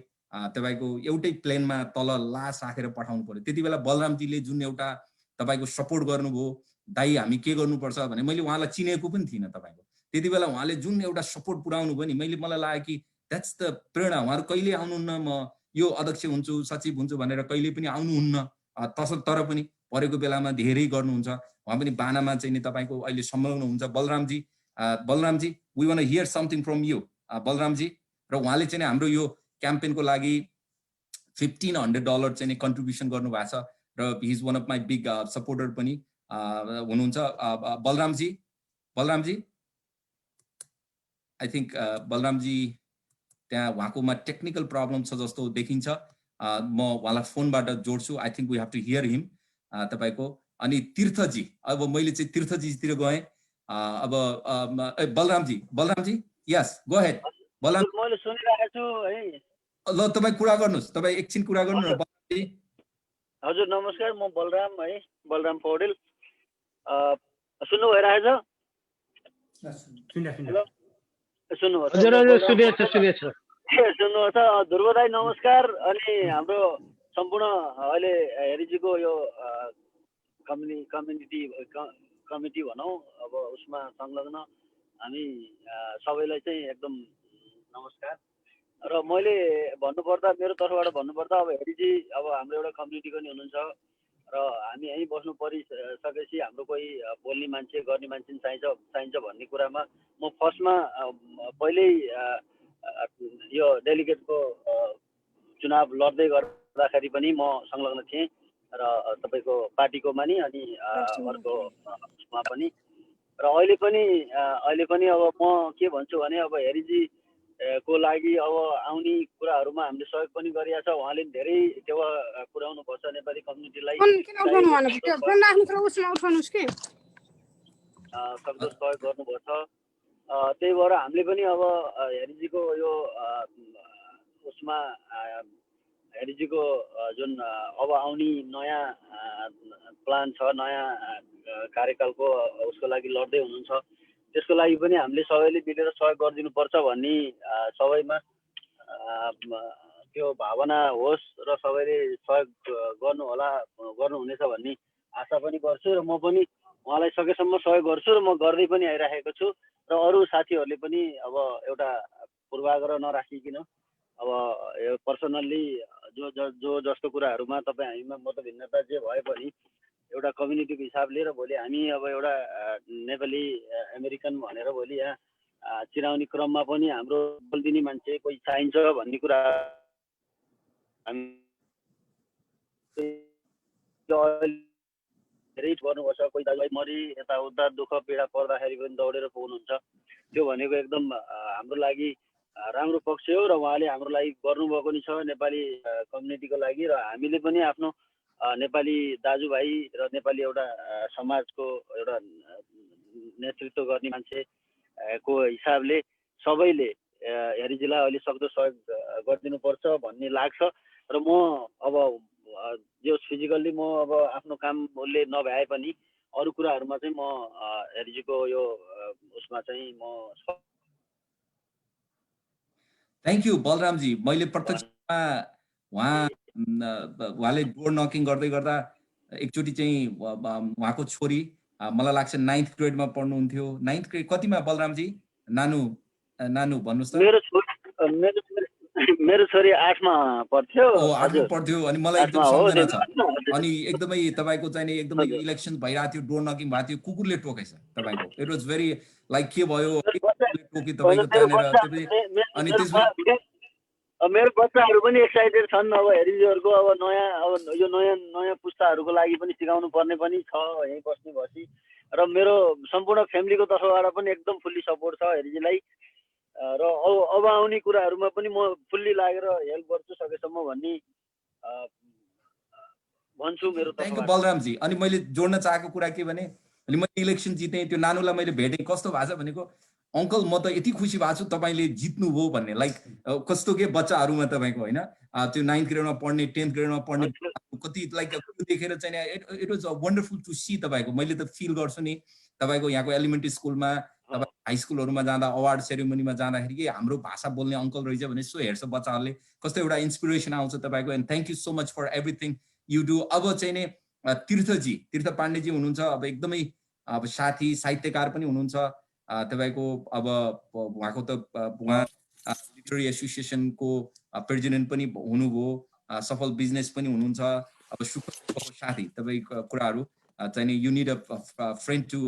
तपाईँको एउटै प्लेनमा तल लास राखेर पठाउनु पर्यो। त्यति बेला बलरामजीले जुन एउटा तपाईँको सपोर्ट गर्नुभयो, दाइ हामी के गर्नुपर्छ भने, मैले उहाँलाई चिनेको पनि थिइनँ तपाईँको। त्यति बेला उहाँले जुन एउटा सपोर्ट पुऱ्याउनु भयो नि, मलाई लाग्यो कि द्याट्स द प्रेरणा। उहाँहरू कहिले आउनुहुन्न, म यो अध्यक्ष हुन्छु, सचिव हुन्छु भनेर कहिले पनि आउनुहुन्न, तर पनि परेको बेलामा धेरै गर्नुहुन्छ। उहाँ पनि बानामा चाहिँ नि तपाईँको अहिले सम्हाल्नुहुन्छ। Balramji we want to hear something from you Balramji. र उहाँले चाहिँ हाम्रो यो क्याम्पेनको लागि $1,500 चाहिँ नि कन्ट्रिब्युसन गर्नुभएको छ र he is one of my big supporter पनि हुनुहुन्छ। बलरामजी आई थिङ्क बलरामजी त्यहाँ उहाँकोमा टेक्निकल प्रब्लम छ जस्तो देखिन्छ। म उहाँलाई फोनबाट जोड्छु। I think we have to hear him तपाईँको। अनि तीर्थजी, अब मैले चाहिँ तीर्थजीतिर गएँ। अब Balramji yes go ahead. Balram मैले सुनिरहेको छु है। ल तपाईँ कुरा गर्नुहोस्, तपाईँ एकछिन कुरा गर्नु न बलरामजी। हजुर नमस्कार, म बलराम है, बलराम पौडेल। सुन्नु भइरहेछ? सुन्नुहोस्। ध्रुव दाई नमस्कार। अनि हाम्रो सम्पूर्ण अहिले हेरिजीको यो कमिटी भनौँ, अब उसमा संलग्न हामी सबैलाई चाहिँ एकदम नमस्कार। र मैले भन्नुपर्दा मेरो तर्फबाट भन्नुपर्दा अब हेरिजी अब हाम्रो एउटा कम्युनिटीको नि हुनुहुन्छ र हामी यहीँ बस्नु परिसकेपछि हाम्रो कोही बोल्ने मान्छे गर्ने मान्छे चाहिन्छ भन्ने कुरामा म फर्स्टमा पहिल्यै यो डेलिगेटको चुनाव लड्दै गर्दाखेरि पनि म संलग्न थिएँ र तपाईँको पार्टीकोमा नि अनि अर्कोमा पनि र अहिले पनि अब म के भन्छु भने अब हेरिजी को लागि अब आउने कुराहरूमा हामीले सहयोग पनि गरिरहेको छ। उहाँले धेरै टेवा पुर्याउनु पर्छ नेपाली कम्युनिटीलाई सक्दो सहयोग गर्नुपर्छ। त्यही भएर हामीले पनि अब हेरिजीको यो उसमा हेरिजीको जुन अब आउने नयाँ प्लान छ, नयाँ कार्यकालको उसको लागि लड्दै हुनुहुन्छ, त्यसको लागि पनि हामीले सबैले मिलेर सहयोग गरिदिनुपर्छ भन्ने सबैमा त्यो भावना होस् र सबैले सहयोग गर्नुहुनेछ भन्ने आशा पनि गर्छु र म पनि उहाँलाई सकेसम्म सहयोग गर्छु र म गर्दै पनि आइराखेको छु र अरू साथीहरूले पनि अब एउटा पूर्वाग्रह नराखिकन अब यो पर्सनल्ली जो जस्तो कुराहरूमा तपाईँ हामीमा मतभिन्नता जे भए पनि एउटा कम्युनिटीको हिसाबले र भोलि हामी अब एउटा नेपाली अमेरिकन भनेर भोलि यहाँ चिनाउने क्रममा पनि हाम्रो बोलिदिने मान्छे कोही चाहिन्छ भन्ने कुरा धेरै गर्नुपर्छ। कोही दाजुभाइ मरि यताउता दुःख पीडा पर्दाखेरि पनि दौडेर पुग्नुहुन्छ, त्यो भनेको एकदम हाम्रो लागि राम्रो पक्ष हो र उहाँले हाम्रो लागि गर्नुभएको नि छ नेपाली कम्युनिटीको लागि र हामीले पनि आफ्नो नेपाली दाजुभाइ र नेपाली एउटा समाजको एउटा नेतृत्व गर्ने मान्छेको हिसाबले सबैले हेरिजीलाई अहिले सक्दो सहयोग गरिदिनुपर्छ भन्ने लाग्छ र म अब जो फिजिकल्ली म अब आफ्नो कामले नभए पनि अरू कुराहरूमा चाहिँ म हेरिजीको यो उसमा चाहिँ म थ्याङ्क यू बलरामजी। मैले प्रत्यक्षमा उहाँले डोर नकिङ गर्दै गर्दा एकचोटि चाहिँ उहाँको छोरी मलाई लाग्छ 9th ग्रेडमा पढ्नुहुन्थ्यो। 9th ग्रेड कतिमा बलरामजी? नानु भन्नुहोस् त। मेरो छोरी 8मा पढ्थ्यो। 8मा पढ्थ्यो अनि मलाई एकदम सम्झना छ। अनि एकदमै तपाईको चाहिँ एकदमै इलेक्सन भइरहेको थियो, डोर नकिङ भएको थियो, कुकुरले टोकेछ तपाईको। इट वाज भेरी लाइक के भयो टोकी तपाईको त्यहाँनेर। अनि त्यसपछि मेरो बच्चाहरू पनि एक्साइटेड छन्। अब हेरिजीहरूको अब यो नयाँ पुस्ताहरूको लागि पनि सिकाउनु पर्ने पनि छ यहीँ बस्ने भएपछि र मेरो सम्पूर्ण फ्यामिलीको तर्फबाट पनि एकदम फुल्ली सपोर्ट छ हेरिजीलाई र अब आउने कुराहरूमा पनि म फुल्ली लागेर हेल्प गर्छु सकेसम्म भन्ने भन्छु मेरो तर्फबाट। Thank you Balramji. अनि मैले जोड्न चाहेको कुरा के भने अनि मैले इलेक्सन जितेँ, त्यो नानुलाई मैले भेटेँ, कस्तो भएको छ भनेको अङ्कल म त यति खुसी भएको छु तपाईँले जित्नुभयो भन्ने। लाइक कस्तो के बच्चाहरूमा तपाईँको होइन त्यो 9th ग्रेडमा पढ्ने 10th ग्रेडमा पढ्ने कति लाइक देखेर चाहिँ it was wonderful to see तपाईँको। मैले त फिल गर्छु नि तपाईँको यहाँको एलिमेन्ट्री स्कुलमा तपाईँ हाई स्कुलहरूमा जाँदा अवार्ड सेरेमोनीमा जाँदाखेरि कि हाम्रो भाषा बोल्ने अङ्कल रहेछ भने सो हेर्छ बच्चाहरूले, कस्तो एउटा इन्सपिरेसन आउँछ तपाईँको। And thank you so much for everything you do. अब चाहिँ नि तीर्थ पाण्डेजी हुनुहुन्छ, अब एकदमै अब साथी साहित्यकार पनि हुनुहुन्छ तपाईको। अब उहाँको त उहाँ लिटरेरी एसोसिएसनको प्रेसिडेन्ट पनि हुनुभयो, सफल बिजनेस पनि हुनुहुन्छ। अब सुखको साथी तपाईँको कुराहरू चाहिँ नि you need a friend to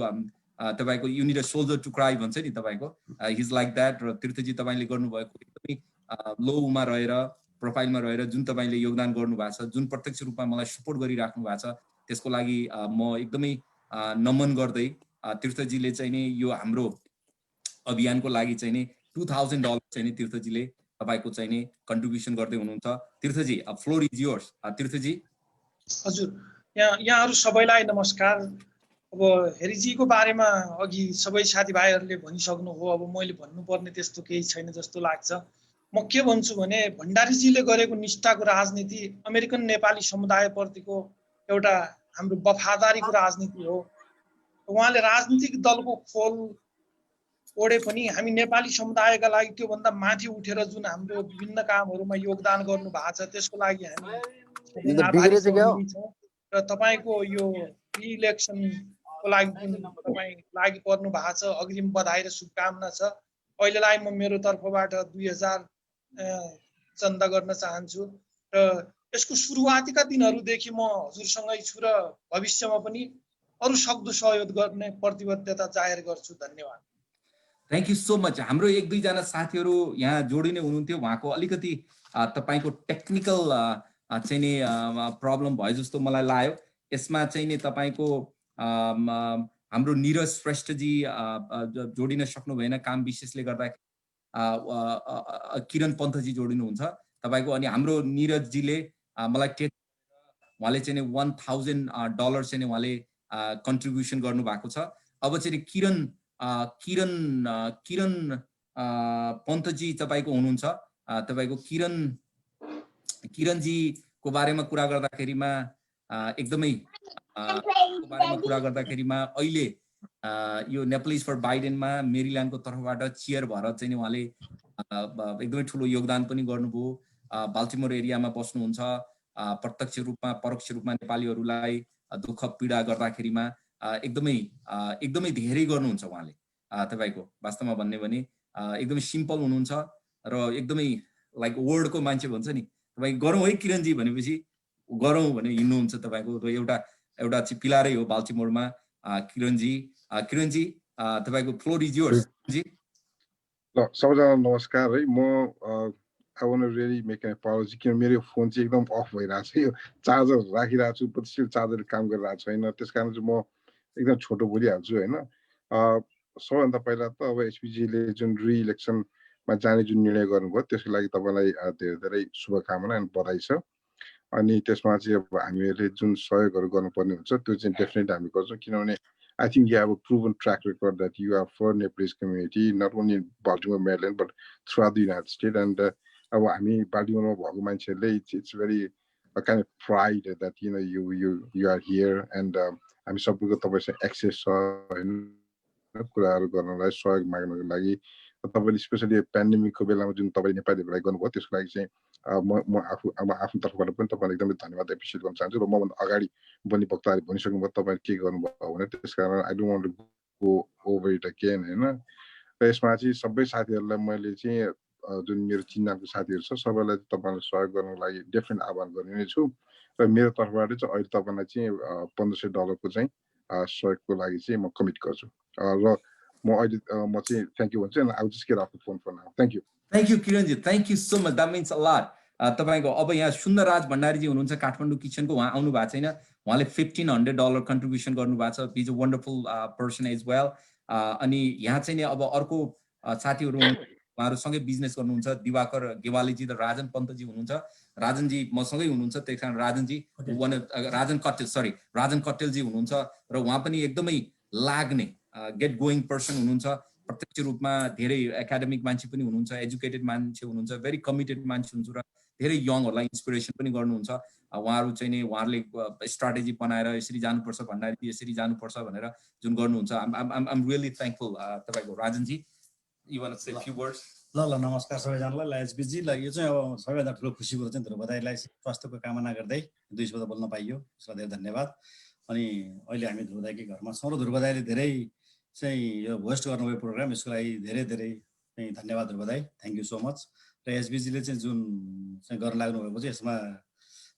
तपाईँको you need a shoulder to cry भन्छ नि तपाईँको, हिज लाइक द्याट। र तीर्थजी तपाईँले गर्नुभएको एकदमै लोमा रहेर प्रोफाइलमा रहेर जुन तपाईँले योगदान गर्नुभएको छ, जुन प्रत्यक्ष रूपमा मलाई सपोर्ट गरिराख्नु भएको छ, त्यसको लागि म एकदमै नमन गर्दै तीर्थजीले चाहिँ नि यो हाम्रो अभियानको लागि चाहिँ नि $2000 चाहिँ नि तीर्थजीले तपाईको चाहिँ नि कन्ट्रिब्युसन गर्दै हुनुहुन्छ। तीर्थजी अब फ्लोर इज योर्स। तीर्थजी। हजुर, यहाँहरू सबैलाई नमस्कार। अब हेरिजीको बारेमा अघि सबै साथीभाइहरूले भनिसक्नु हो, अब मैले भन्नुपर्ने त्यस्तो केही छैन जस्तो लाग्छ। म के भन्छु भने भण्डारीजीले गरेको निष्ठाको राजनीति अमेरिकन नेपाली समुदायप्रतिको एउटा हाम्रो वफादारीको राजनीति हो। उहाँले राजनीतिक दलको खोल ओढे पनि हामी नेपाली समुदायका लागि त्योभन्दा माथि उठेर जुन हाम्रो विभिन्न कामहरूमा योगदान गर्नु भएको छ त्यसको लागि हामी र तपाईँको यो इलेक्सन लागि तपाईँ लागि पर्नु भएको छ, अग्रिम बधाई र शुभकामना छ। अहिलेलाई म मेरो तर्फबाट 2000 चन्दा गर्न चाहन्छु र यसको सुरुवातीका दिनहरूदेखि म हजुरसँगै छु र भविष्यमा पनि अरू सक्दो सहयोग गर्ने प्रतिबद्धता जाहेर गर्छु। धन्यवाद। Thank you so much. हाम्रो 1-2 जना साथीहरू यहाँ जोडिने हुनुहुन्थ्यो, उहाँको अलिकति तपाईको टेक्निकल चाहिँ नि प्रब्लम भयो जस्तो मलाई लाग्यो। यसमा चाहिँ नि तपाईको हाम्रो निरज श्रेष्ठजी जोडिन सक्नु भएन काम विशेषले गर्दा, किरण पन्तजी जोडिनुहुन्छ तपाईको। अनि हाम्रो निरजजीले मलाई उहाँले चाहिँ $1000 चाहिँ उहाँले कन्ट्रिब्युसन गर्नु भएको छ। अब चाहिँ किरण पन्तजी तपाईको हुनुहुन्छ। तपाईको किरणजीको बारेमा कुरा गर्दाखेरिमा एकदमै अहिले यो नेप्लिज फर बाइडेनमा मेरील्यान्डको तर्फबाट चेयर भएर चाहिँ उहाँले एकदमै ठुलो योगदान पनि गर्नुभयो। बाल्टिमोर एरियामा बस्नुहुन्छ, प्रत्यक्ष रूपमा परोक्ष रूपमा नेपालीहरूलाई दुःख पीडा गर्दाखेरिमा एकदमै धेरै गर्नुहुन्छ उहाँले। तपाईको वास्तवमा भन्ने भने एकदमै सिम्पल हुनुहुन्छ र एकदमै लाइक वर्डको मान्छे भन्छ नि, तपाईँ गरौँ है किरणजी भनेपछि गरौँ भने हिँड्नुहुन्छ तपाईको। एउटा चाहिँ पिलारै हो बाल्टिमोरमा किरणजी। तपाईको फ्लोर इज योर्स जी। ल सबैजना नमस्कार है। म I want to really make an apology किन मेरो फोन चाहिँ एकदम अफ भइरहेको छ। यो चार्जर राखिरहेको छु, पछि चार्जर काम गरिरहेको छैन, त्यसकारण चाहिँ म एकदम छोटो बोलिहाल्छु होइन। सबैभन्दा पहिला त अब एसपीजीले जुन रिइलेक्सनमा जाने जुन निर्णय गर्नुभयो त्यसको लागि तपाईँलाई धेरै धेरै शुभकामना अनि बधाई छ। अनि त्यसमा चाहिँ अब हामीहरूले जुन सहयोगहरू गर्नुपर्ने हुन्छ त्यो चाहिँ डेफिनेटली हामी गर्छौँ, किनभने I think you have a proven track record that you are for Nepalese community, not only in Baltimore, Maryland, but throughout the United States. And अब हामी बाल्टिमोरमा भएको मान्छेहरूले it's very a kind of pride that you are here and हामी सबैको तपाईँसँग एक्सेस छ होइन कुराहरू गर्नलाई, सहयोग माग्नको लागि। तपाईँले स्पेसली पेन्डेमिकको बेलामा जुन तपाईँ नेपालीहरूलाई गर्नुभयो त्यसको लागि चाहिँ म आफ्नो तर्फबाट पनि तपाईँलाई एकदमै धन्यवाद एप्रिसिएट गर्न चाहन्छु। र मभन्दा अगाडि पनि वक्ताहरूले भनिसक्नुभयो तपाईँले के गर्नुभयो भने, त्यस कारण I don't want to go over it again होइन। र यसमा चाहिँ सबै साथीहरूलाई मैले चाहिँ जुन मेरो चिन्जानको साथीहरू छ सबैलाई तपाईँलाई सहयोग गर्नको लागि डेफिनेट आह्वान गर्ने नै छु। र मेरो तर्फबाट चाहिँ अहिले तपाईँलाई चाहिँ $1500 को चाहिँ सहयोगको लागि चाहिँ म कमिट गर्छु। र म चाहिँ थ्याङ्क यू भन्छु। I will just get off the phone for now. Thank you. Thank you Kiranji, thank you so much, that means a lot. तपाईको अब यहाँ सुन्दरराज भण्डारीजी हुनुहुन्छ काठमाडौँ किचनको, उहाँ आउनु भएको छैन, उहाँले $1500 कन्ट्रिब्युसन गर्नुभएको छ। He is a wonderful person as well. अनि यहाँ चाहिँ नि अब अर्को साथीहरू उहाँहरूसँगै बिजनेस गर्नुहुन्छ, दिवाकर गेवालीजी र राजन पन्तजी हुनुहुन्छ। राजनजी मसँगै हुनुहुन्छ, त्यस कारण राजन कट्टेलजी हुनुहुन्छ र उहाँ पनि एकदमै लाग्ने गेट गोइङ पर्सन हुनुहुन्छ। प्रत्यक्ष रूपमा धेरै एकाडेमिक मान्छे पनि हुनुहुन्छ, एजुकेटेड मान्छे हुनुहुन्छ, भेरी कमिटेड मान्छे हुनुहुन्छ र धेरै यङहरूलाई इन्सपिरेसन पनि गर्नुहुन्छ। उहाँहरू चाहिँ नि उहाँहरूले स्ट्राटेजी बनाएर यसरी जानुपर्छ भन्दाखेरि यसरी जानुपर्छ भनेर जुन गर्नुहुन्छ। I'm really thankful. तपाईँको Rajanji, you want to say few words? ल नमस्कार सबैजनालाई। एसपीजी ल यो चाहिँ अब सबैभन्दा ठुलो खुसी कुरो चाहिँ ध्रुवदाईलाई स्वास्थ्यको कामना गर्दै 2 शब्द बोल्न पाइयो, त्यसलाई धेरै धन्यवाद। अनि अहिले हामी ध्रुवदाईकै घरमा छौँ र ध्रुवदाईले धेरै चाहिँ यो होस्ट गर्नुभयो प्रोग्राम, यसको लागि धेरै धेरै चाहिँ धन्यवाद ध्रुवदाई, थ्याङ्क यू सो मच। र एसबीजीले चाहिँ जुन चाहिँ गर्न लाग्नुभएको चाहिँ यसमा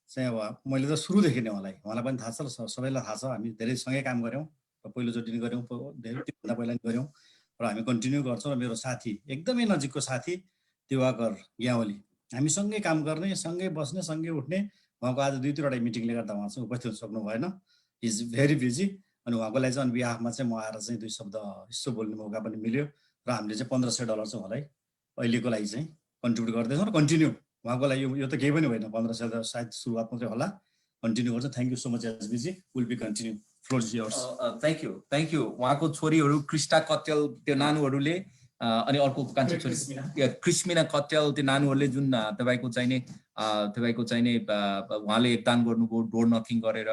चाहिँ अब मैले त सुरुदेखि नै उहाँलाई पनि थाहा छ र सबैलाई थाहा छ, हामी धेरै सँगै काम गऱ्यौँ र पहिलोचोटि नि गऱ्यौँ, धेरै त्योभन्दा पहिला नि गऱ्यौँ र हामी कन्टिन्यू गर्छौँ। र मेरो साथी एकदमै नजिकको साथी दिवाकर ग्यावली, हामी सँगै काम गर्ने, सँगै बस्ने, सँगै उठ्ने। उहाँको आज 2-3वटा मिटिङले गर्दा उहाँ चाहिँ उपस्थित हुन सक्नु भएन, इज भेरी बिजी। अनि उहाँको लागि चाहिँ अन बिहाफमा चाहिँ म आएर चाहिँ 2 शब्द यसो बोल्ने मौका पनि मिल्यो र हामीले चाहिँ $1500 चाहिँ उहाँलाई अहिलेको लागि चाहिँ कन्ट्रिब्युट गर्दैछौँ र कन्टिन्यू उहाँको लागि यो त केही पनि होइन, $1500 सायद सुरुवात मात्रै होला, कन्टिन्यू गर्छ। Thank you so much SBG, will be continue. Floor is yours. Thank you. उहाँको छोरीहरू क्रिस्टा कट्टेल, त्यो नानुहरूले अनि अर्को कान्छी छोरी क्रिस्मिना कट्टेल, त्यो नानुहरूले जुन तपाईँको चाहिने उहाँले योगदान गर्नुभयो डोर नकिङ गरेर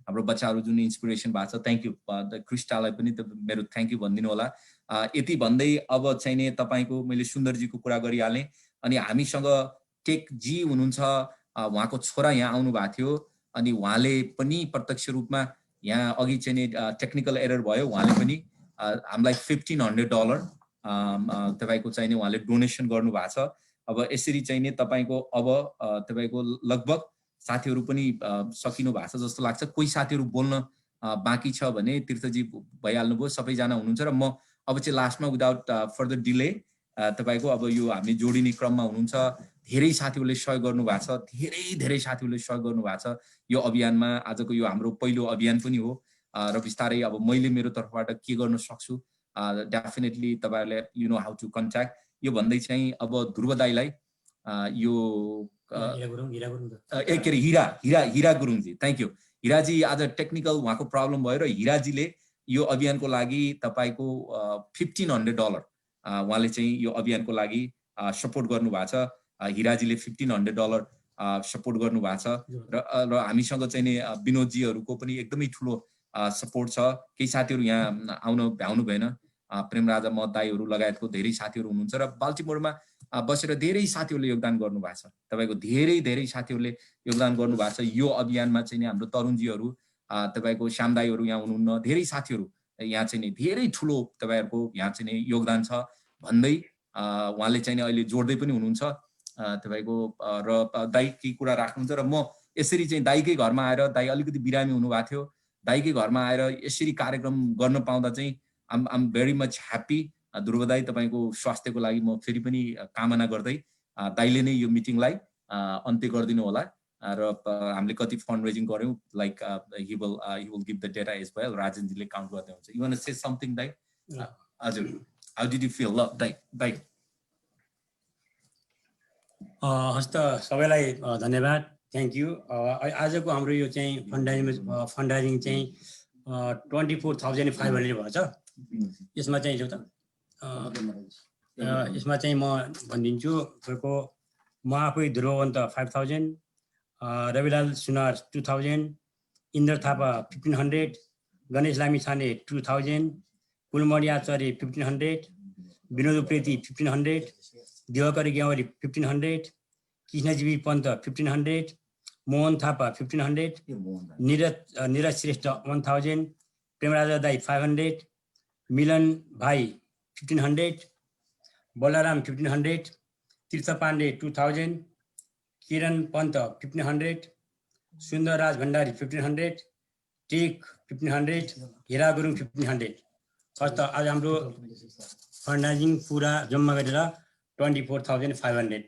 हाम्रो बच्चाहरू जुन इन्सपिरेसन भएको छ। Thank you. क्रिस्टालाई पनि मेरो थ्याङ्क यू भनिदिनु होला। यति भन्दै अब चाहिने तपाईँको मैले सुन्दरजीको कुरा गरिहालेँ। अनि हामीसँग टेक जी हुनुहुन्छ, उहाँको छोरा यहाँ आउनु भएको थियो अनि उहाँले पनि प्रत्यक्ष रूपमा यहाँ अघि चाहिँ नि टेक्निकल एरर भयो, उहाँले पनि हामीलाई $1,500 तपाईँको चाहिँ नि उहाँले डोनेसन गर्नुभएको छ। अब यसरी चाहिँ नि तपाईँको अब तपाईँको लगभग साथीहरू पनि सकिनु भएको छ जस्तो लाग्छ। कोही साथीहरू बोल्न बाँकी छ भने तीर्थजी भइहाल्नुभयो, सबैजना हुनुहुन्छ र म अब चाहिँ लास्टमा विदाउट फर्दर डिले तपाईँको अब यो हामी जोडिने क्रममा हुनुहुन्छ। धेरै साथीहरूले सहयोग गर्नुभएको छ, धेरै साथीहरूले सहयोग गर्नुभएको छ यो अभियानमा। आजको यो हाम्रो पहिलो अभियान पनि हो र बिस्तारै अब मैले मेरो तर्फबाट के गर्न सक्छु डेफिनेटली तपाईँहरूले you know how to contact. यो भन्दै चाहिँ अब ध्रुव दाईलाई यो के अरे हिरा गुरुङजी, थ्याङ्क यू। हिराजी आज टेक्निकल उहाँको प्रब्लम भयो र हिराजीले यो अभियानको लागि तपाईँको $1,500 उहाँले चाहिँ यो अभियानको लागि सपोर्ट गर्नुभएको छ। हिराजीले $1,500 सपोर्ट गर्नुभएको छ र हामीसँग चाहिँ नि विनोदजीहरूको पनि एकदमै ठुलो सपोर्ट छ। केही साथीहरू यहाँ आउन भ्याउनु भएन, प्रेमराजा मत दाईहरू लगायतको धेरै साथीहरू हुनुहुन्छ र बाल्टिमोरमा बसेर धेरै साथीहरूले योगदान गर्नुभएको छ। तपाईँको धेरै साथीहरूले योगदान गर्नुभएको छ यो अभियानमा चाहिँ नि। हाम्रो तरुणजीहरू, तपाईँको श्याम दाईहरू यहाँ हुनुहुन्न, धेरै साथीहरू यहाँ चाहिँ नि धेरै ठुलो तपाईँहरूको यहाँ चाहिँ नि योगदान छ भन्दै उहाँले चाहिँ नि अहिले जोड्दै पनि हुनुहुन्छ तपाईँको। र दाई केही कुरा राख्नुहुन्छ र म यसरी चाहिँ दाईकै घरमा आएर, दाई अलिकति बिरामी हुनुभएको थियो, दाईकै घरमा आएर यसरी कार्यक्रम गर्न पाउँदा चाहिँ आम भेरी मच ह्याप्पी। ध्रुव दाई तपाईँको स्वास्थ्यको लागि म फेरि पनि कामना गर्दै दाईले नै यो मिटिङलाई अन्त्य गरिदिनु होला। र हामीले कति फन्ड रेजिङ गर्यौँ like he will give the data as well। राजेनजीले काउन्ट गर्दै हुन्छ। You want to say something दाई? हजुर, how did you feel? ल दाई हस्त सबैलाई धन्यवाद, थ्याङ्क यू। आजको हाम्रो यो चाहिँ फन्डाइजिङ चाहिँ 24,500 भएछ। यसमा चाहिँ यसमा चाहिँ म भनिदिन्छु, तपाईँको म आफै ध्रुवन्त 5,000, रविलाल सुनार 2,000, इन्द्र थापा 1,500, गणेश लामिछाने 2,000, कुलमणि आचार्य 1,500, विनोद उप्रेती 1,500, दिवाकर ग्यावरी 1,500, कृष्णजीवी पन्त 1,500, मोहन थापा 1,500, निरज श्रेष्ठ 1,000, प्रेमराजा दाई 500, मिलन भाइ 1,500, बलराम 1,500, तीर्थ पाण्डे 2,000, किरण पन्त 1,500, सुन्दरराज भण्डारी 1,500, टेक 1,500, हिरा गुरुङ 1,500। फर्स्ट आज हाम्रो फन्डाइजिङ पुरा जम्मा गरेर 24,500,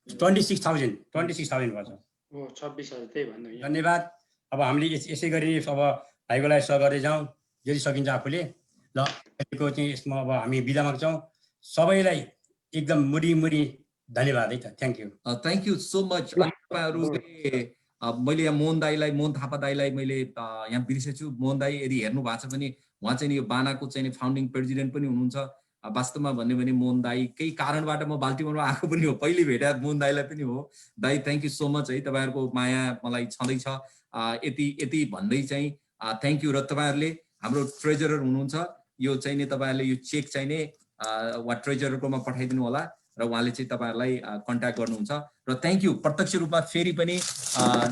26,000 पर्छ। 26,000 त्यही भन्नु। धन्यवाद। अब हामीले यसै गरी अब भाइको लागि सहयोग गर्दै जाउँ जति सकिन्छ आफूले। ल अहिलेको चाहिँ यसमा अब हामी बिदा माग्छौँ। सबैलाई एकदम मुरी धन्यवाद है त, thank you. Thank you so much. मैले यहाँ मोहन थापा दाईलाई मैले यहाँ बिर्सेछु। मोहन दाई यदि हेर्नु भएको छ भने उहाँ चाहिँ यो बानाको चाहिँ फाउन्डिङ प्रेसिडेन्ट पनि हुनुहुन्छ। वास्तवमा भन्यो भने मोहन दाई केही कारणबाट म बाल्टिमोरमा आएको पनि हो, पहिले भेटा मोहन दाईलाई पनि हो। दाई थ्याङ्क यू सो मच है, तपाईँहरूको माया मलाई छँदैछ। यति भन्दै चाहिँ थ्याङ्क यू। र तपाईँहरूले हाम्रो ट्रेजरर हुनुहुन्छ, यो चाहिँ नि तपाईँहरूले यो चेक चाहिँ नि वा ट्रेजररकोमा पठाइदिनु होला र उहाँले चाहिँ तपाईँहरूलाई कन्ट्याक्ट गर्नुहुन्छ। र थ्याङ्क यू प्रत्यक्ष रूपमा फेरि पनि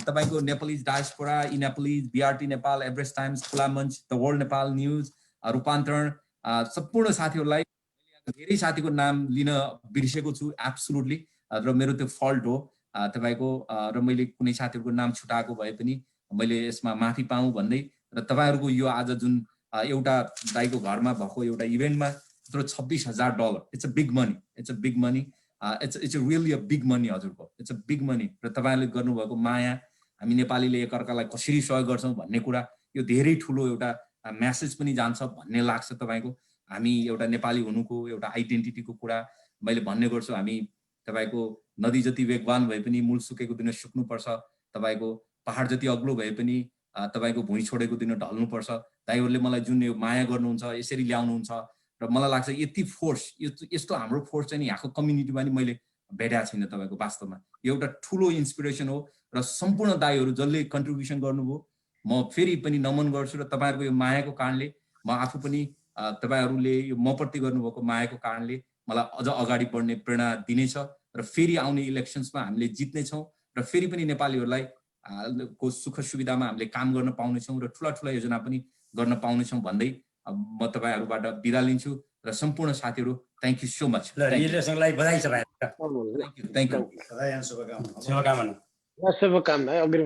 तपाईँको Nepalese diaspora, eNepalese, BRT Nepal, Everest Times, Khula Manch, the World Nepal news, रूपान्तरण सम्पूर्ण साथीहरूलाई धेरै साथीको नाम लिन बिर्सेको छु एब्सोल्युटली, र मेरो त्यो फल्ट हो तपाईँको। र मैले कुनै साथीहरूको नाम छुटाएको भए पनि मैले यसमा माफी पाऊँ भन्दै, र तपाईँहरूको यो आज जुन एउटा दाईको घरमा भएको एउटा इभेन्टमा यत्रो $26,000, it's a big money, it's a really a big money हजुरको, इट्स अ बिग मनी। र तपाईँहरूले गर्नुभएको माया, हामी नेपालीले एकअर्कालाई कसरी सहयोग गर्छौँ भन्ने कुरा, यो धेरै ठुलो एउटा म्यासेज पनि जान्छ भन्ने लाग्छ तपाईँको। हामी एउटा नेपाली हुनुको एउटा आइडेन्टिटीको कुरा मैले भन्ने गर्छु। हामी तपाईँको नदी जति वेगवान भए पनि मूल सुकेको दिन सुक्नुपर्छ, तपाईँको पहाड जति अग्लो भए पनि तपाईँको भुइँ छोडेको दिन ढल्नुपर्छ। दाइहरूले मलाई जुन यो माया गर्नुहुन्छ, यसरी ल्याउनुहुन्छ, र मलाई लाग्छ यति फोर्स, यस्तो हाम्रो फोर्स चाहिँ यहाँको कम्युनिटीमा नि मैले भेटाएको छैन तपाईँको। वास्तवमा यो एउटा ठुलो इन्सपिरेसन हो र सम्पूर्ण दाइहरू जसले कन्ट्रिब्युसन गर्नुभयो म फेरि पनि नमन गर्छु। र तपाईँहरूको यो मायाको कारणले म आफू पनि तपाईँहरूले यो मप्रति गर्नुभएको मायाको कारणले मलाई अझ अगाडि बढ्ने प्रेरणा दिनेछ। र फेरि आउने इलेक्सन्समा हामीले जित्नेछौँ र फेरि पनि नेपालीहरूलाई को सुख सुविधामा हामीले काम गर्न पाउनेछौँ र ठुला ठुला योजना पनि गर्न पाउनेछौँ भन्दै म तपाईँहरूबाट बिदा लिन्छु र सम्पूर्ण साथीहरू थ्याङ्क यू सो मच। रिलेसनलाई बधाई छ भाइ। Thank you. शुभकामना। शुभकामना। शुभकामना अग्रिम